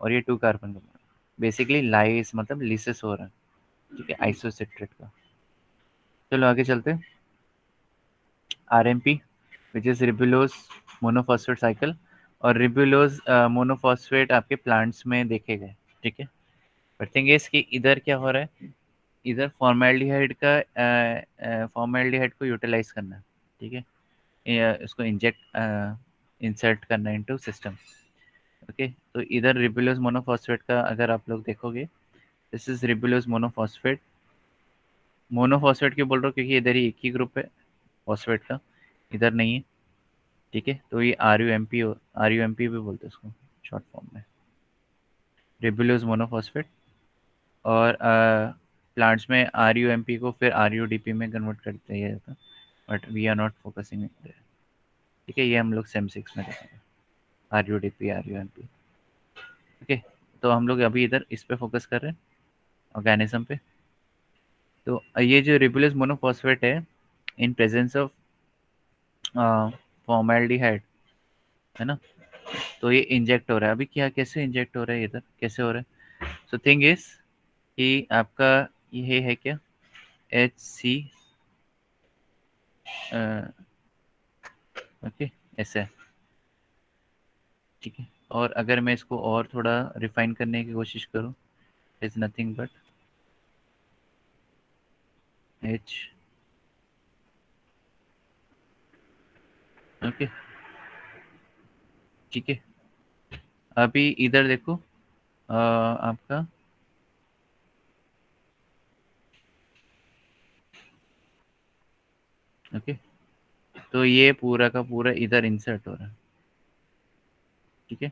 और ये 2 कार्बन कंपाउंड, बेसिकली लाइस मतलब लिसिस हो रहा है। ठीक है, आइसोसिट्रेट का। चलो आगे चलते हैं। RMP which is ribulose monophosphate cycle, और रिबुलोज मोनोफॉस्फेट आपके प्लांट्स में देखे गए। ठीक है, बट थिंग इज कि इधर क्या हो रहा है, इधर फॉर्मेल्डिहाइड को यूटिलाइज करना है। ठीक है, इसको इंसर्ट करना इनटू सिस्टम। ओके, तो इधर रिबुलोज मोनोफॉस्फेट का अगर आप लोग देखोगे, this is ribulose monophosphate. Monophosphate क्यों बोल रहा हूँ, क्योंकि इधर ही एक ही ग्रुप है फॉस्फेट का, इधर नहीं है। ठीक है, तो ये आर यू एम पी भी बोलते हैं इसको शॉर्ट फॉर्म में, रिबुलोज मोनोफॉस्फेट। और प्लांट्स में आर यू को फिर RUDP में कन्वर्ट करते हैं, but we are not focusing. ठीक है, ये हम लोग सेम 6 में देखेंगे, RUDP RUMP। ओके, तो हम लोग अभी इधर इस पे फोकस कर रहे हैं, ऑर्गेनिज्म पे। तो ये जो रिबुलोज मोनोफॉस्फेट है, इन प्रेजेंस ऑफ फॉर्मेल्डिहाइड, है ना, तो ये इंजेक्ट हो रहा है। अभी क्या, कैसे इंजेक्ट हो रहा है, इधर कैसे हो रहा है? सो थिंग इज कि आपका ये है क्या, HC, ओके, ऐसा है, ठीक है। और अगर मैं इसको और थोड़ा रिफाइन करने की कोशिश करूँ, is nothing but H, okay, ठीक है। अभी इधर देखो, आपका ओके, तो ये पूरा का पूरा इधर इंसर्ट हो रहा है, ठीक है,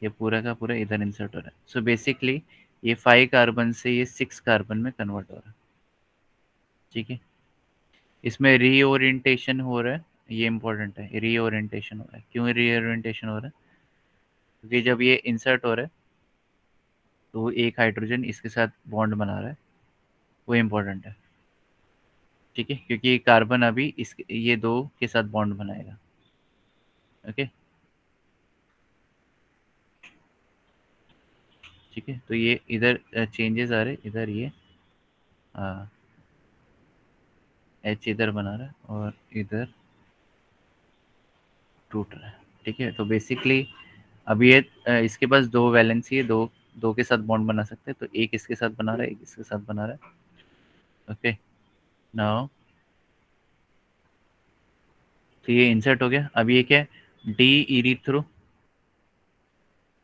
ये पूरा का पूरा इधर इंसर्ट हो रहा है। सो बेसिकली ये 5 कार्बन से ये 6 कार्बन में कन्वर्ट हो रहा है, ठीक है। इसमें रीओरिएंटेशन हो रहा है, ये इंपॉर्टेंट है, रीओरिएंटेशन हो रहा है। क्यों रीओरिएंटेशन हो रहा है? क्योंकि जब ये इंसर्ट हो रहा है तो एक हाइड्रोजन इसके साथ बॉन्ड बना रहा है, वो इम्पोर्टेंट है, ठीक है, क्योंकि कार्बन अभी इस ये दो के साथ बॉन्ड बनाएगा, ओके, ठीक है। तो ये इधर चेंजेस आ रहे, इधर ये एच इधर बना रहा है और इधर टूट रहा है, ठीक है। तो बेसिकली अब ये इसके पास दो वैलेंसी है, दो दो के साथ बॉन्ड बना सकते हैं, तो एक इसके साथ बना रहा है, एक इसके साथ बना रहा है, ओके। नाउ तो ये इंसर्ट हो गया। अब ये क्या है, डी इरीथ्रो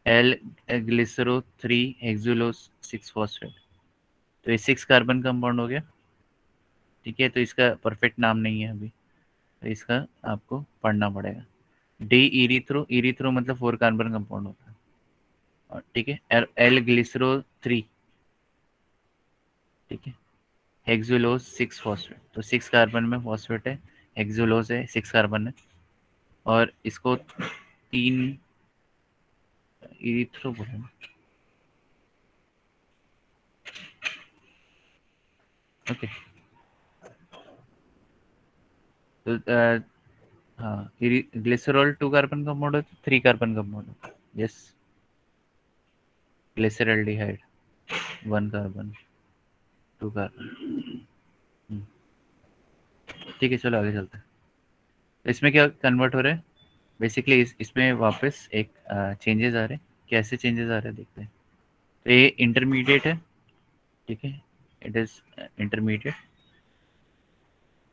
एल ग्लिसरो 3 हेक्सुलोस 6 फॉस्फेट, तो ये 6 कार्बन कंपाउंड हो गया, ठीक है। तो इसका परफेक्ट नाम नहीं है अभी, तो इसका आपको पढ़ना पड़ेगा। डी इरीथ्रो, इरीथ्रो मतलब 4 कार्बन कंपाउंड होता है, और ठीक है, एल ग्लिसरो 3, ठीक है, हेक्सुलोस 6 फॉस्फेट, तो 6 कार्बन में फॉस्फेट है, हेक्सुलोस है 6 कार्बन है, और इसको 3 इरीथ्रो बोले ना, ओके। तो हाँ, ग्लिसरॉल 2 कार्बन कंपाउंड है, तो 3 कार्बन कंपाउंड है, यस, ग्लिसरल्डिहाइड 1 कार्बन 2 कार्बन, ठीक है। चलो आगे चलते हैं। तो इसमें क्या कन्वर्ट हो रहा है, बेसिकली इसमें वापस एक चेंजेस आ रहे हैं। कैसे चेंजेस आ रहे हैं देखते हैं। तो ये इंटरमीडिएट है, ठीक है, it is intermediate,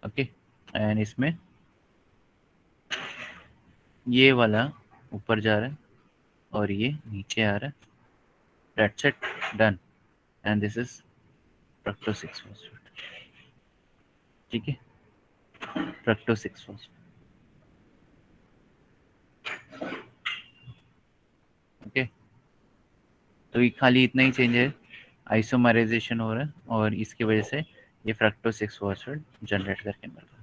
okay. And इसमें ये वाला ऊपर जा रहा है और ये नीचे आ रहा है, that's it, done. And this is fructose 6 phosphate, ठीक है, फ्रक्टोज 6 फॉस्फेट, ओके। तो ये खाली इतना ही चेंज है, आइसोमराइजेशन हो रहा है और इसकी वजह से ये फ्रक्टोज 6 फॉस्फेट जनरेट करके मिल रहा है,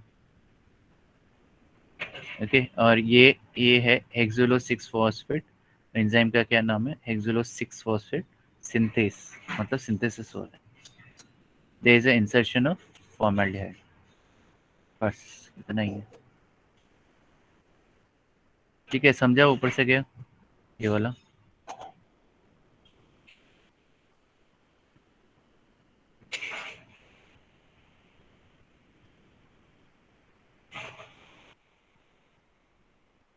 ओके। और ये है हेक्सुलो 6 फॉस्फेट, एंजाइम का क्या नाम है, हेक्सुलो 6 फॉस्फेट सिंथेस, मतलब सिंथेसिस हो रहा है। There is a insertion of formaldehyde, बस इतना ही है, ठीक है। समझा ऊपर से गया ये वाला?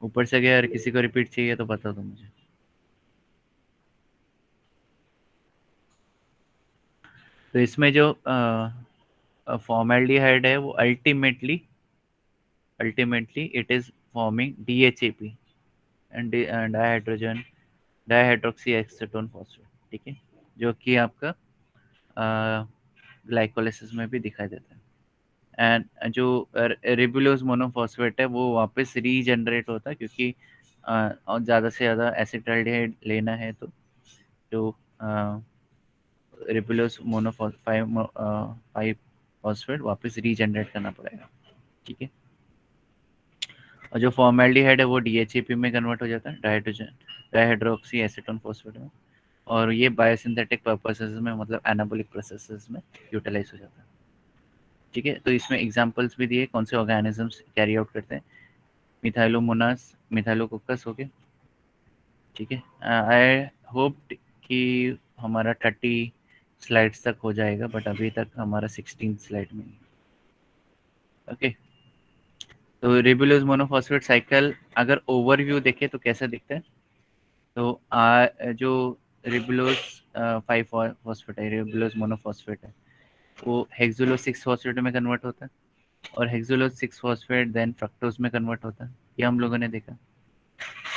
ऊपर से गया, और किसी को रिपीट चाहिए तो बता दो मुझे। तो इसमें जो फॉर्मल्डिहाइड है वो ultimately it is forming DHAP and dihydrogen dihydroxy acetone phosphate, ठीक है, जो कि आपका ग्लाइकोलाइसिस में भी दिखाई देता है। एंड जो रिबुलोज मोनोफॉस्फेट है वो वापस रीजनरेट होता है, क्योंकि और ज़्यादा से ज़्यादा एसिटाल्डिहाइड लेना है तो जो रिबुलोज मोनोफॉस्फाइव फॉस्फेट वापस रीजनरेट करना पड़ेगा, ठीक है। और जो फॉर्मेल्डिहाइड है वो DHAP में कन्वर्ट हो जाता है, डाइहाइड्रोजन डाइहाइड्रोक्सी एसीटोन फॉस्फेट में, और ये बायोसिंथेटिक पर्पसेस में, मतलब एनाबॉलिक प्रोसेसेस में यूटिलाइज हो जाता है, ठीक है। तो इसमें एग्जांपल्स भी दिए कौन से ऑर्गेनिजम्स कैरी आउट करते हैं, मिथाइलोमोनास, मिथाइलोकोकस हो गए, ठीक है। आई होप कि हमारा 30 स्लाइड्स तक हो जाएगा, बट अभी तक हमारा 16 स्लाइड में है। ओके, तो रिबुलोज मोनोफॉस्फेट साइकिल अगर ओवरव्यू देखें तो कैसा दिखता है? तो जो रिबुलोज 5 फॉस्फेट है, रिबुलोज मोनोफॉस्फेट है, वो हेक्सुलोज 6 फॉस्फेट में कन्वर्ट होता है, और हेक्सुलोज 6 फॉस्फेट देन फ्रक्टोज में कन्वर्ट होता है। ये हम लोगों ने देखा।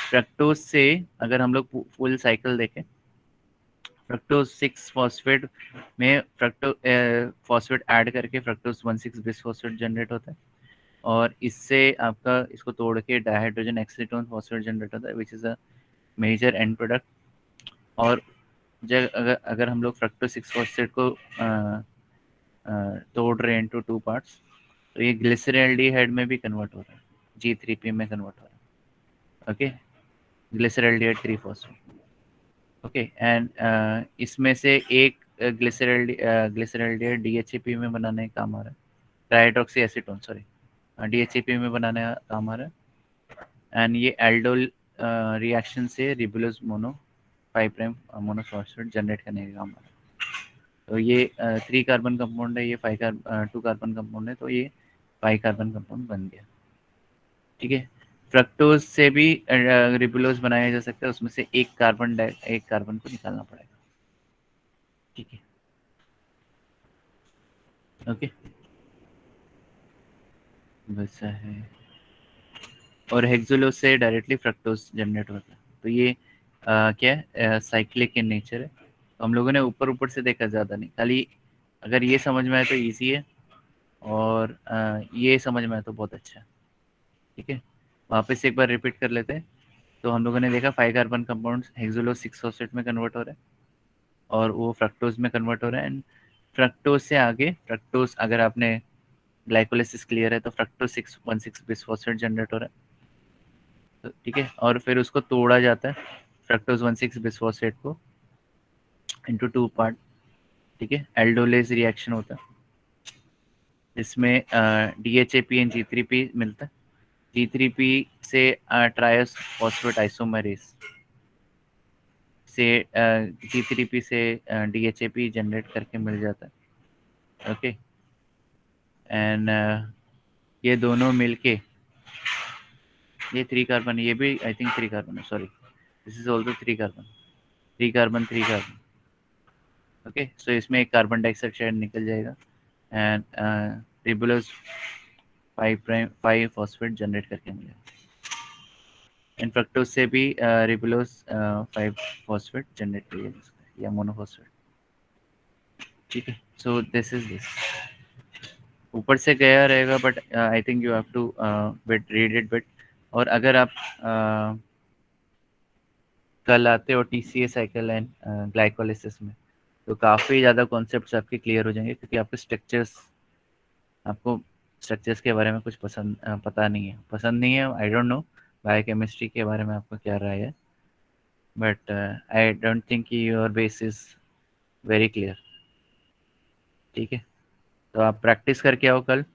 फ्रक्टोज से अगर हम लोग फुल साइकिल देखें, फ्रक्टोज 6 फॉस्फेट में फॉस्फेट ऐड करके फ्रक्टोज 1,6 बिस फॉस्फेट जनरेट होता है, और इससे आपका इसको तोड़ के डाइहाइड्रोजन एक्सीटोन फॉस्फेट जनरेट होता है, which is a major end product. और जब अगर हम लोग फ्रक्टोज 6 फॉस्फेट को तोड़ रहे हैं इनटू 2 पार्ट्स, तो ये ग्लिसरॉल्डिहाइड में भी कन्वर्ट हो रहा है, G3P में कन्वर्ट हो रहा है। Okay, glyceraldehyde 3 phosphate. Okay, and इसमें से एक ग्लिसरॉल्डिहाइड DHAP में बनाने का काम आ रहा है, ट्राइहाइड्रोक्सी एसीटोन, सॉरी, DHAP में बनाने का काम आ रहा है। एंड ये एल्डोल रिएक्शन से ribulose mono 5 prime monophosphate generate करने का काम आ रहा है। तो ये 3 कार्बन कंपाउंड है, ये 2 कार्बन कंपाउंड है, तो ये 5 कार्बन कंपाउंड बन गया। ठीक है, फ्रक्टोज से भी रिबुलोज बनाया जा सकता है, उसमें से एक कार्बन को निकालना पड़ेगा। ठीक है, ओके, वैसा है। और हेक्सुलोज से डायरेक्टली फ्रक्टोज जनरेट होता है। तो ये क्या है, साइक्लिक इन नेचर है। तो हम लोगों ने ऊपर ऊपर से देखा, ज़्यादा नहीं, खाली अगर ये समझ में आए तो ईजी है, और ये समझ में आए तो बहुत अच्छा है। ठीक है, वापस एक बार रिपीट कर लेते हैं। तो हम लोगों ने देखा 5 कार्बन कंपाउंड हेक्सुलोज 6 फॉस्फेट में कन्वर्ट हो रहे हैं, और वो फ्रक्टोज में कन्वर्ट हो रहा है। एंड फ्रक्टोज से आगे, फ्रक्टोज अगर आपने ग्लाइकोलिसिस क्लियर है तो फ्रक्टोज 6 बिस फॉस्फेट जनरेट हो रहा है। तो ठीक है, और फिर उसको तोड़ा जाता है फ्रक्टोज 1,6 बिस फॉस्फेट को इनटू 2 पार्ट। ठीक है, एल्डोलेज रिएक्शन होता है, इसमें DHAP एंड G3P मिलता है। G3P से ट्रायस फॉस्फेट आइसोमरेज से G3P से DHAP जनरेट करके मिल जाता है। ओके, एंड ये दोनों मिलके, ये 3 कार्बन, ये भी आई थिंक 3 कार्बन है, sorry, this is also 3 carbon, 3 carbon 3 carbon. Okay, so इसमें एक कार्बन डाइऑक्साइड शेयर निकल जाएगा, एंड रिबुलोज 5 फॉस्फेट जनरेट करके मिलेगा। एंड फ्रक्टोज से भी रिबुलोज 5 फॉस्फेट जनरेट किया जा सकता है, या मोनोफॉस्फेट। ठीक है, सो दिस इज दिस। ऊपर से गया रहेगा, but I think you have two bit read it bit. और अगर आप कल आते हो TCA साइकिल एंड ग्लाइकोलिसिस में, तो काफ़ी ज़्यादा कॉन्सेप्ट्स आपके क्लियर हो जाएंगे, क्योंकि आपको स्ट्रक्चर्स के बारे में कुछ पता नहीं है, आई डोंट नो बायोकेमिस्ट्री के बारे में आपको क्या राय है, but I don't think your base is very clear. ठीक है, तो आप प्रैक्टिस करके आओ कल,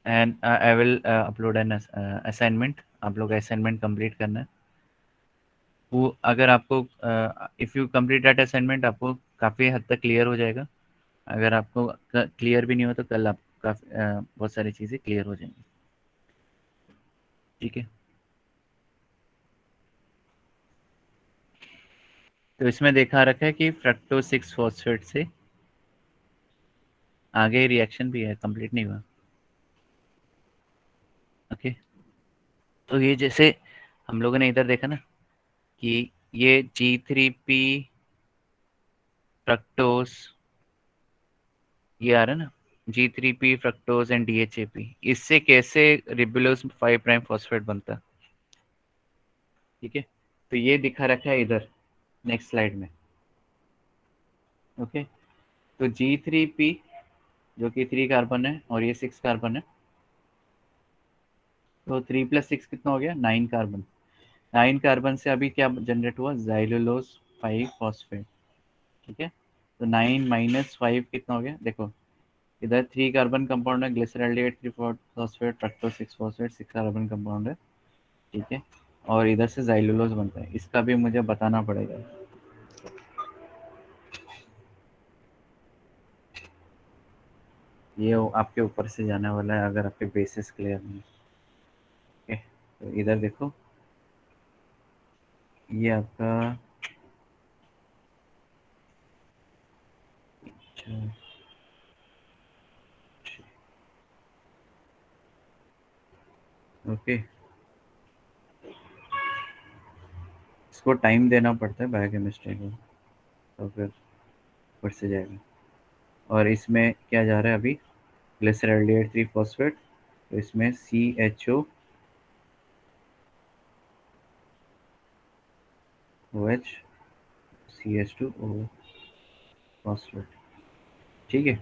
and I will upload an assignment. आप लोग असाइनमेंट कंप्लीट करना है। वो अगर आपको if you complete that assignment, आपको काफ़ी हद तक क्लियर हो जाएगा। अगर आपको क्लियर भी नहीं हो तो कल आप काफ़ी बहुत सारी चीज़ें क्लियर हो जाएंगी। ठीक है, तो इसमें देखा रखा है कि फ्रक्टोज 6 फॉस्फेट से आगे रिएक्शन भी है, कंप्लीट नहीं हुआ। ओके, तो ये जैसे हम लोगों ने इधर देखा ना कि ये G3P फ्रक्टोज, ये आ रहा है ना, G3P फ्रक्टोज एंड DHAP, इससे कैसे रिबुलोज 5 प्राइम फॉस्फेट बनता है। ठीक है, तो ये दिखा रखा है इधर नेक्स्ट स्लाइड में। ओके, तो G3P जो कि 3 कार्बन है, और ये 6 कार्बन है, तो 3 + 6 कितना हो गया, 9 कार्बन। 9 कार्बन से अभी क्या जनरेट हुआ, ज़ाइलोलोज 5 फॉस्फेट। ठीक है, तो 9 - 5 कितना हो गया, देखो इधर 3 कार्बन कंपाउंड है, glyceraldehyde 3 phosphate, fructose 6 phosphate, 6 carbon compound है। ठीक है, और इधर से ज़ाइलोलोज बनता है, इसका भी मुझे बताना पड़ेगा। ये आपके ऊपर से जाने वाला है अगर आपके बेसिस क्लियर नहीं। ओके, तो इधर देखो, ये आपका ओके, इसको टाइम देना पड़ता है बायोकेमिस्ट्री को, तो फिर ऊपर से जाएगा। और इसमें क्या जा रहा है अभी, ग्लिसरॉल्डिहाइड 3 फॉस्फेट, तो इसमें CHO OH CH2O फॉस्फेट। ठीक है,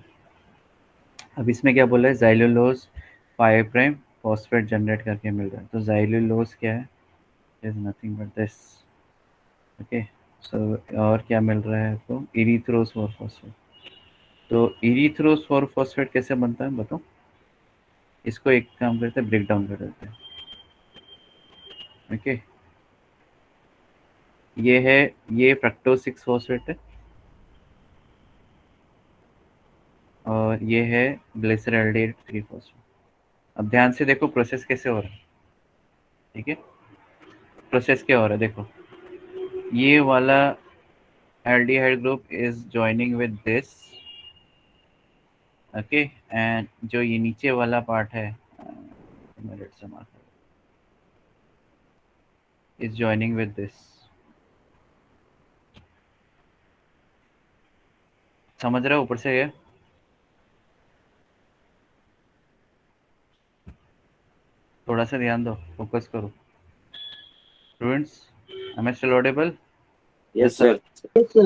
अब इसमें क्या बोला है, ज़ाइलोलोज 5 प्राइम फॉस्फेट जनरेट करके मिल रहा है। तो ज़ाइलोलोज क्या है, is nothing but this. Okay, so और क्या मिल रहा है आपको, इरीथ्रोस 4 फॉस्फेट। तो इरीथ्रोस 4 फॉस्फेट कैसे बनता है बताओ, इसको एक काम करते हैं, ब्रेक डाउन कर देते हैं। ओके, ये है, ये फ्रक्टोज 6 फॉस्फेट है, और ये है ग्लिसरॉल्डिहाइड 3 फॉस्फेट। अब ध्यान से देखो प्रोसेस कैसे हो रहा है। ठीक है, प्रोसेस क्या हो रहा है देखो, ये वाला aldehyde group is joining with this, okay, and जो ये नीचे वाला पार्ट है is joining with this। समझ रहे हो ऊपर से ये, थोड़ा सा ध्यान दो, फोकस करो students. am I still audible? Yes, sir. Yes, sir.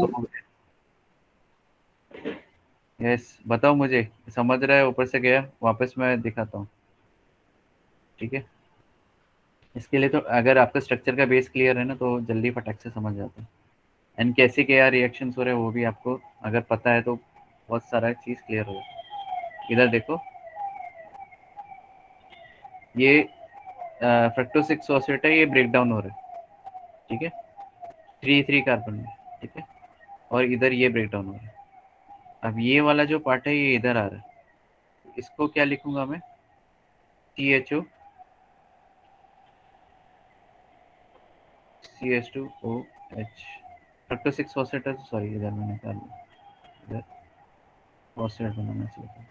Yes, बताओ मुझे समझ रहा है ऊपर से गया, वापस मैं दिखाता हूँ। ठीक है, इसके लिए तो अगर आपका स्ट्रक्चर का बेस क्लियर है ना, तो जल्दी फटाक से समझ जाता है। एंड कैसे क्या रिएक्शंस हो रहे हैं वो भी आपको अगर पता है तो बहुत सारा चीज़ क्लियर हो। इधर देखो, ये फ्रक्टोज 6 फॉस्फेट है, ये ब्रेक डाउन हो रहा है। ठीक है, 3 कार्बन में। ठीक है, और इधर ये ब्रेक डाउन हो रहा है। अब ये वाला जो पार्ट है ये इधर आ रहा है, इसको क्या लिखूंगा मैं, CHO CH2OH। फ्रक्टोज 6 फॉस्फेट है, सॉरी इधर मैंने निकाल लिया, इधर फॉस्फेट बनाना चाहिए था।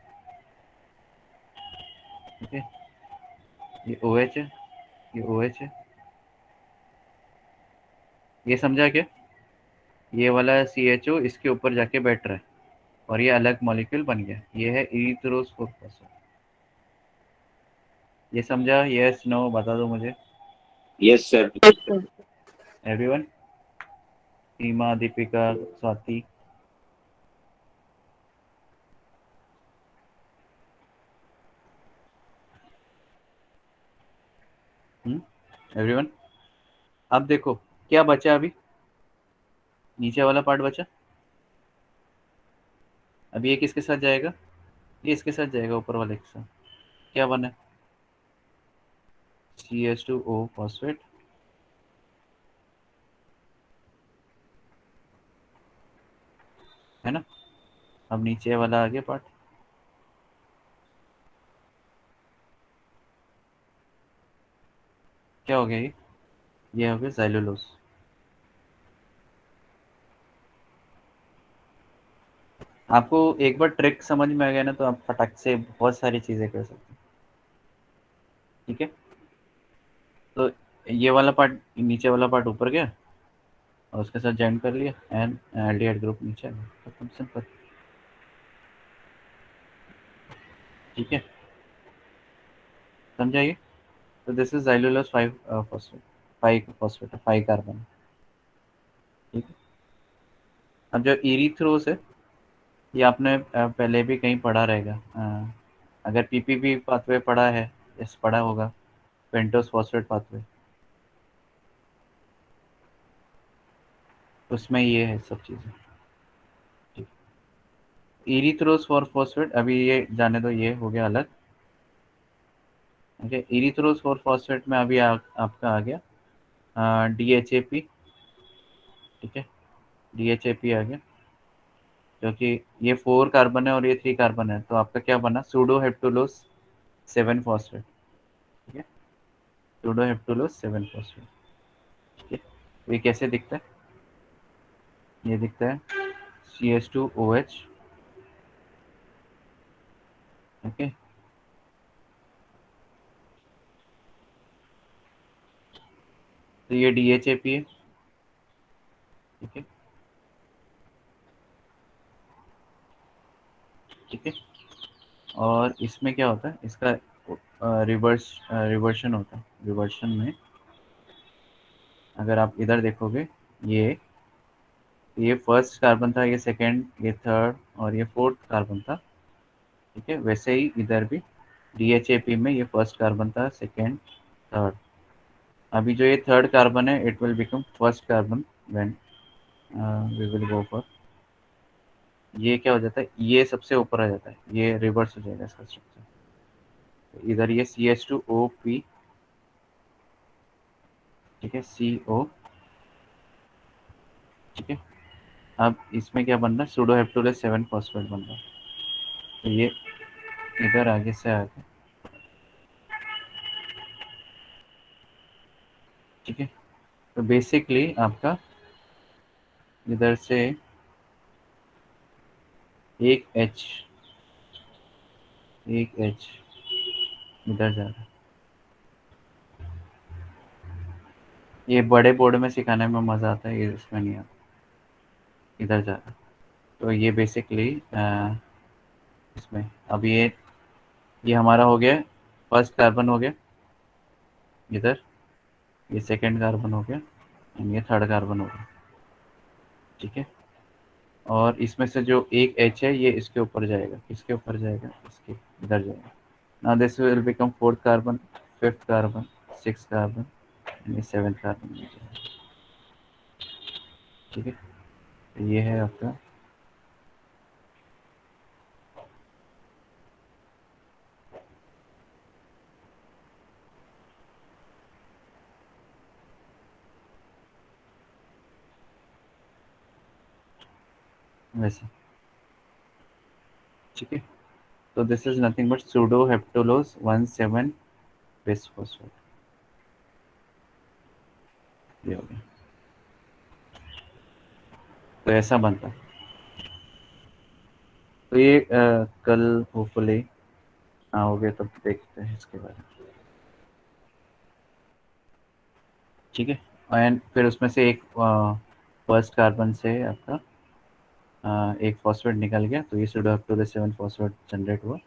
ठीक है, ये OH है, ये OH है, ये समझा क्या, ये वाला CHO इसके ऊपर जाके बैठ रहा है और ये अलग मॉलिक्यूल बन गया, ये है इरिथ्रोस 4 फॉस्फेट। ये समझा, यस नो बता दो मुझे Yes, sir. Yes, sir. Everyone, Seema, Deepika, Swati. Everyone, अब देखो क्या बचा अभी, नीचे वाला पार्ट बचा। अब ये किसके साथ जाएगा, ये इसके साथ जाएगा, ऊपर वाले के साथ। क्या बना, CH2O फॉस्फेट, है ना। अब नीचे वाला आ गया पार्ट, क्या हो गया ये हो गया ज़ाइलोलोज। आपको एक बार ट्रिक समझ में आ गया ना, तो आप फटाक से बहुत सारी चीज़ें कर सकते हैं। ठीक है, तो ये वाला पार्ट, नीचे वाला पार्ट ऊपर गया और उसके साथ जॉइन कर लिया, एंड एल्डिहाइड ग्रुप नीचे आ गया, खत्म, सिंपल। ठीक है, समझाइए। तो this is xylulose 5 phosphate, 5 phosphate, 5 carbon. ठीक है, अब जो इरीथ्रोस है, ये आपने पहले भी कहीं पढ़ा रहेगा, अगर PPP पाथवे पढ़ा है, इस पढ़ा होगा, पेंटोस फॉस्फेट पाथवे, उसमें ये है सब चीज़ें। इरीथ्रोस फॉर फॉस्फेट, अभी ये जाने दो, ये हो गया अलग। ओके, इरीथ्रोस फॉर फॉस्फेट में अभी आपका आ गया DHAP। ठीक है, DHAP आ गया, क्योंकि ये 4 कार्बन है और ये 3 कार्बन है, तो आपका क्या बना, सूडो हेप्टुलोस 7 फॉस्फेट। ठीक है, सूडो हेप्टुलोस 7 फॉस्फेट। ठीक है, ये कैसे दिखता है, ये दिखता है CH2OH। ओके, तो ये DHAP है। ठीक है, ठीक है, और इसमें क्या होता है, इसका रिवर्शन होता है। रिवर्शन में अगर आप इधर देखोगे, ये फर्स्ट कार्बन था, ये सेकंड, ये थर्ड और ये फोर्थ कार्बन था। ठीक है, वैसे ही इधर भी DHAP में ये फर्स्ट कार्बन था, सेकंड, थर्ड। अभी जो ये थर्ड कार्बन है, it will become first carbon when we will go for, ये क्या हो जाता है, ये सबसे ऊपर आ जाता है, ये रिवर्स हो जाएगा इसका स्ट्रक्चर। तो इधर ये CH2OP, ठीक है, CO। ठीक है, अब इसमें क्या बन रहा है, सूडोहेप्टुलोस 7 फॉस्फेट बन रहा है। तो ये इधर आगे से आगे, ठीक है, तो बेसिकली आपका इधर से एक H, एक H इधर जा रहा है। ये बड़े बोर्ड में सिखाने में मज़ा आता है, ये इसमें नहीं आता, इधर जा रहा है। तो ये बेसिकली इसमें अब ये हमारा हो गया, फर्स्ट कार्बन हो गया इधर, ये सेकंड कार्बन हो गया एंड ये थर्ड कार्बन हो गया। ठीक है, और इसमें से जो एक H है, ये इसके ऊपर जाएगा, किसके ऊपर जाएगा, इसके इधर जाएगा। Now this will become fourth carbon, fifth carbon, six carbon and ये सेवेंथ कार्बन। ठीक है, तो ये है आपका वैसे। ठीक है, तो this is nothing but sedoheptulose 1,7 bisphosphate, ये हो गया। तो ऐसा बनता है। तो ये कल होपफुली आओगे तब देखते हैं इसके बारे में। ठीक है, एंड फिर उसमें से एक फर्स्ट कार्बन से आपका एक फॉस्फेट निकल गया, तो ये सूडोहेप्टुलोस 7 फॉस्फेट जनरेट हुआ।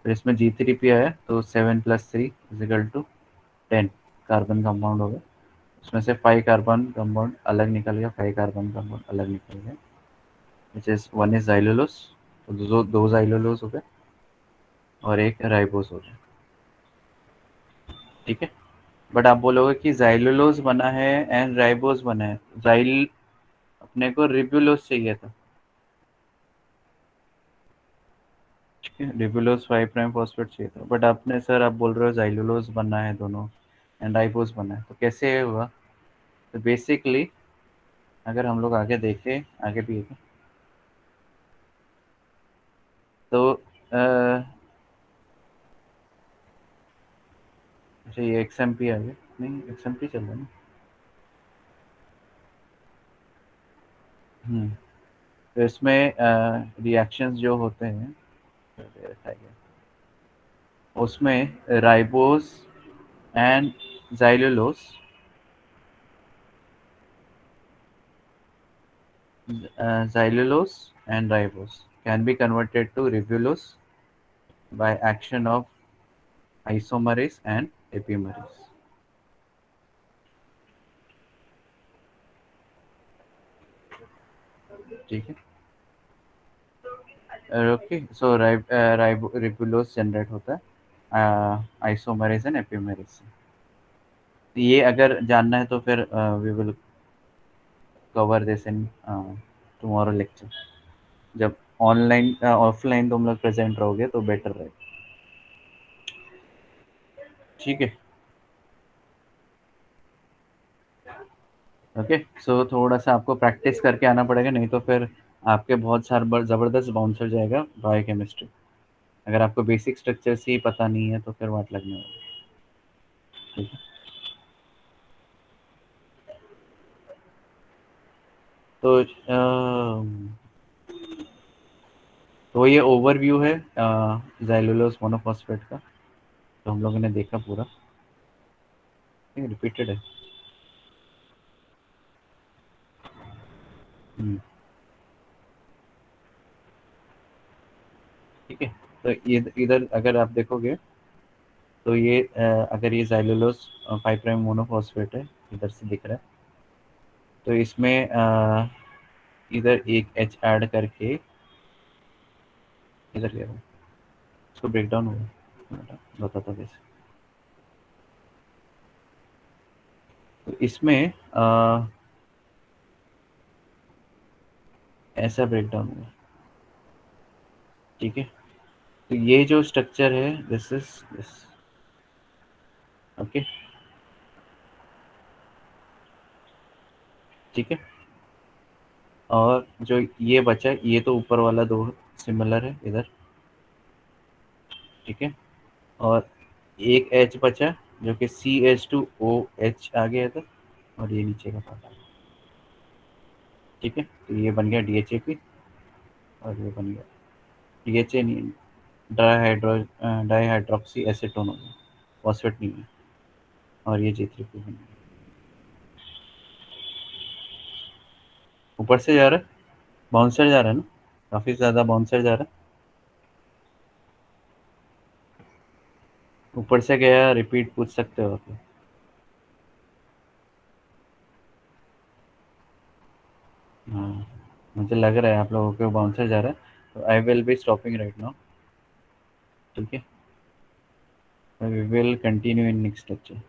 फिर इसमें G3P आया, तो 7 + 3 = 10 कार्बन कंपाउंड हो गया। उसमें से 5 कार्बन कंपाउंड अलग निकल गया, 5 कार्बन कंपाउंड अलग निकल गया, विच इज वन इज जाइलुलोस, तो दो जाइलुलोस हो गए और एक राइबोस हो गया। ठीक है, बट आप बोलोगे कि जाइलुलोस बना है एंड राइबोस बना है, जाइल अपने को रिबुलोस चाहिए था। ठीक है, रिबुलोस 5 प्राइम फॉस्फेट चाहिए था, बट आपने सर आप बोल रहे हो जाइलुलोस बनना है दोनों एंड राइबोस बनना है, तो कैसे हुआ। तो बेसिकली अगर हम लोग आगे देखें, आगे भी देखें, तो अच्छा ये XMP आ गया, नहीं XMP चल रहा है ना। तो इसमें रिएक्शंस जो होते हैं, उसमें ribose and xylulose, xylulose and ribose can be converted to ribulose by action of isomerase and epimerase. ठीक है, ओके, सो रिबुलोस जनरेट होता है आइसोमरेज एंड एपिमेरेज से। ये अगर जानना है तो फिर we will cover this in tomorrow lecture, जब ऑनलाइन ऑफलाइन तुम लोग प्रेजेंट रहोगे तो बेटर रहेगा। ठीक है, ओके, सो थोड़ा सा आपको प्रैक्टिस करके आना पड़ेगा, नहीं तो फिर आपके बहुत सारे ज़बरदस्त बाउंसर जाएगा बायोकेमिस्ट्री। अगर आपको बेसिक स्ट्रक्चर से ही पता नहीं है तो फिर वाट लगने वाली। ठीक है, तो ये ओवरव्यू है ज़ाइलुलोज मोनोफॉस्फेट का, तो हम लोगों ने देखा पूरा, रिपीटेड है। ठीक है, तो ये इधर अगर आप देखोगे तो ये अगर ये ज़ाइलुलोज 5 प्राइम मोनोफॉस्फेट है, इधर से दिख रहा है, तो इसमें इधर एक H ऐड करके इधर ले रहा हूँ, इसको ब्रेक डाउन होगा, बताता कैसे। तो इसमें ऐसा ब्रेक डाउन होगा। ठीक है, तो ये जो स्ट्रक्चर है दिस इज दिस। ओके, ठीक है, और जो ये बचा ये तो ऊपर वाला दो सिमिलर है इधर। ठीक है, और एक H बचा जो कि CH2OH आ गया था, और ये नीचे का पार्ट आ गया। ठीक है, तो ये बन गया DHAP, और ये बन गया DHA नहीं, डाई हाइड्रोक्सी एसीटोन हो गया, फॉस्फेट नहीं है, और ये J3P बन गया। ऊपर से जा रहा है, बाउंसर जा रहा है ना, काफ़ी ज़्यादा बाउंसर जा रहा है। ऊपर से गया, रिपीट पूछ सकते हो आप। हाँ, मुझे लग रहा है आप लोगों को बाउंसर जा रहा है, तो I will be stopping right now. ठीक है, we will continue in next lecture.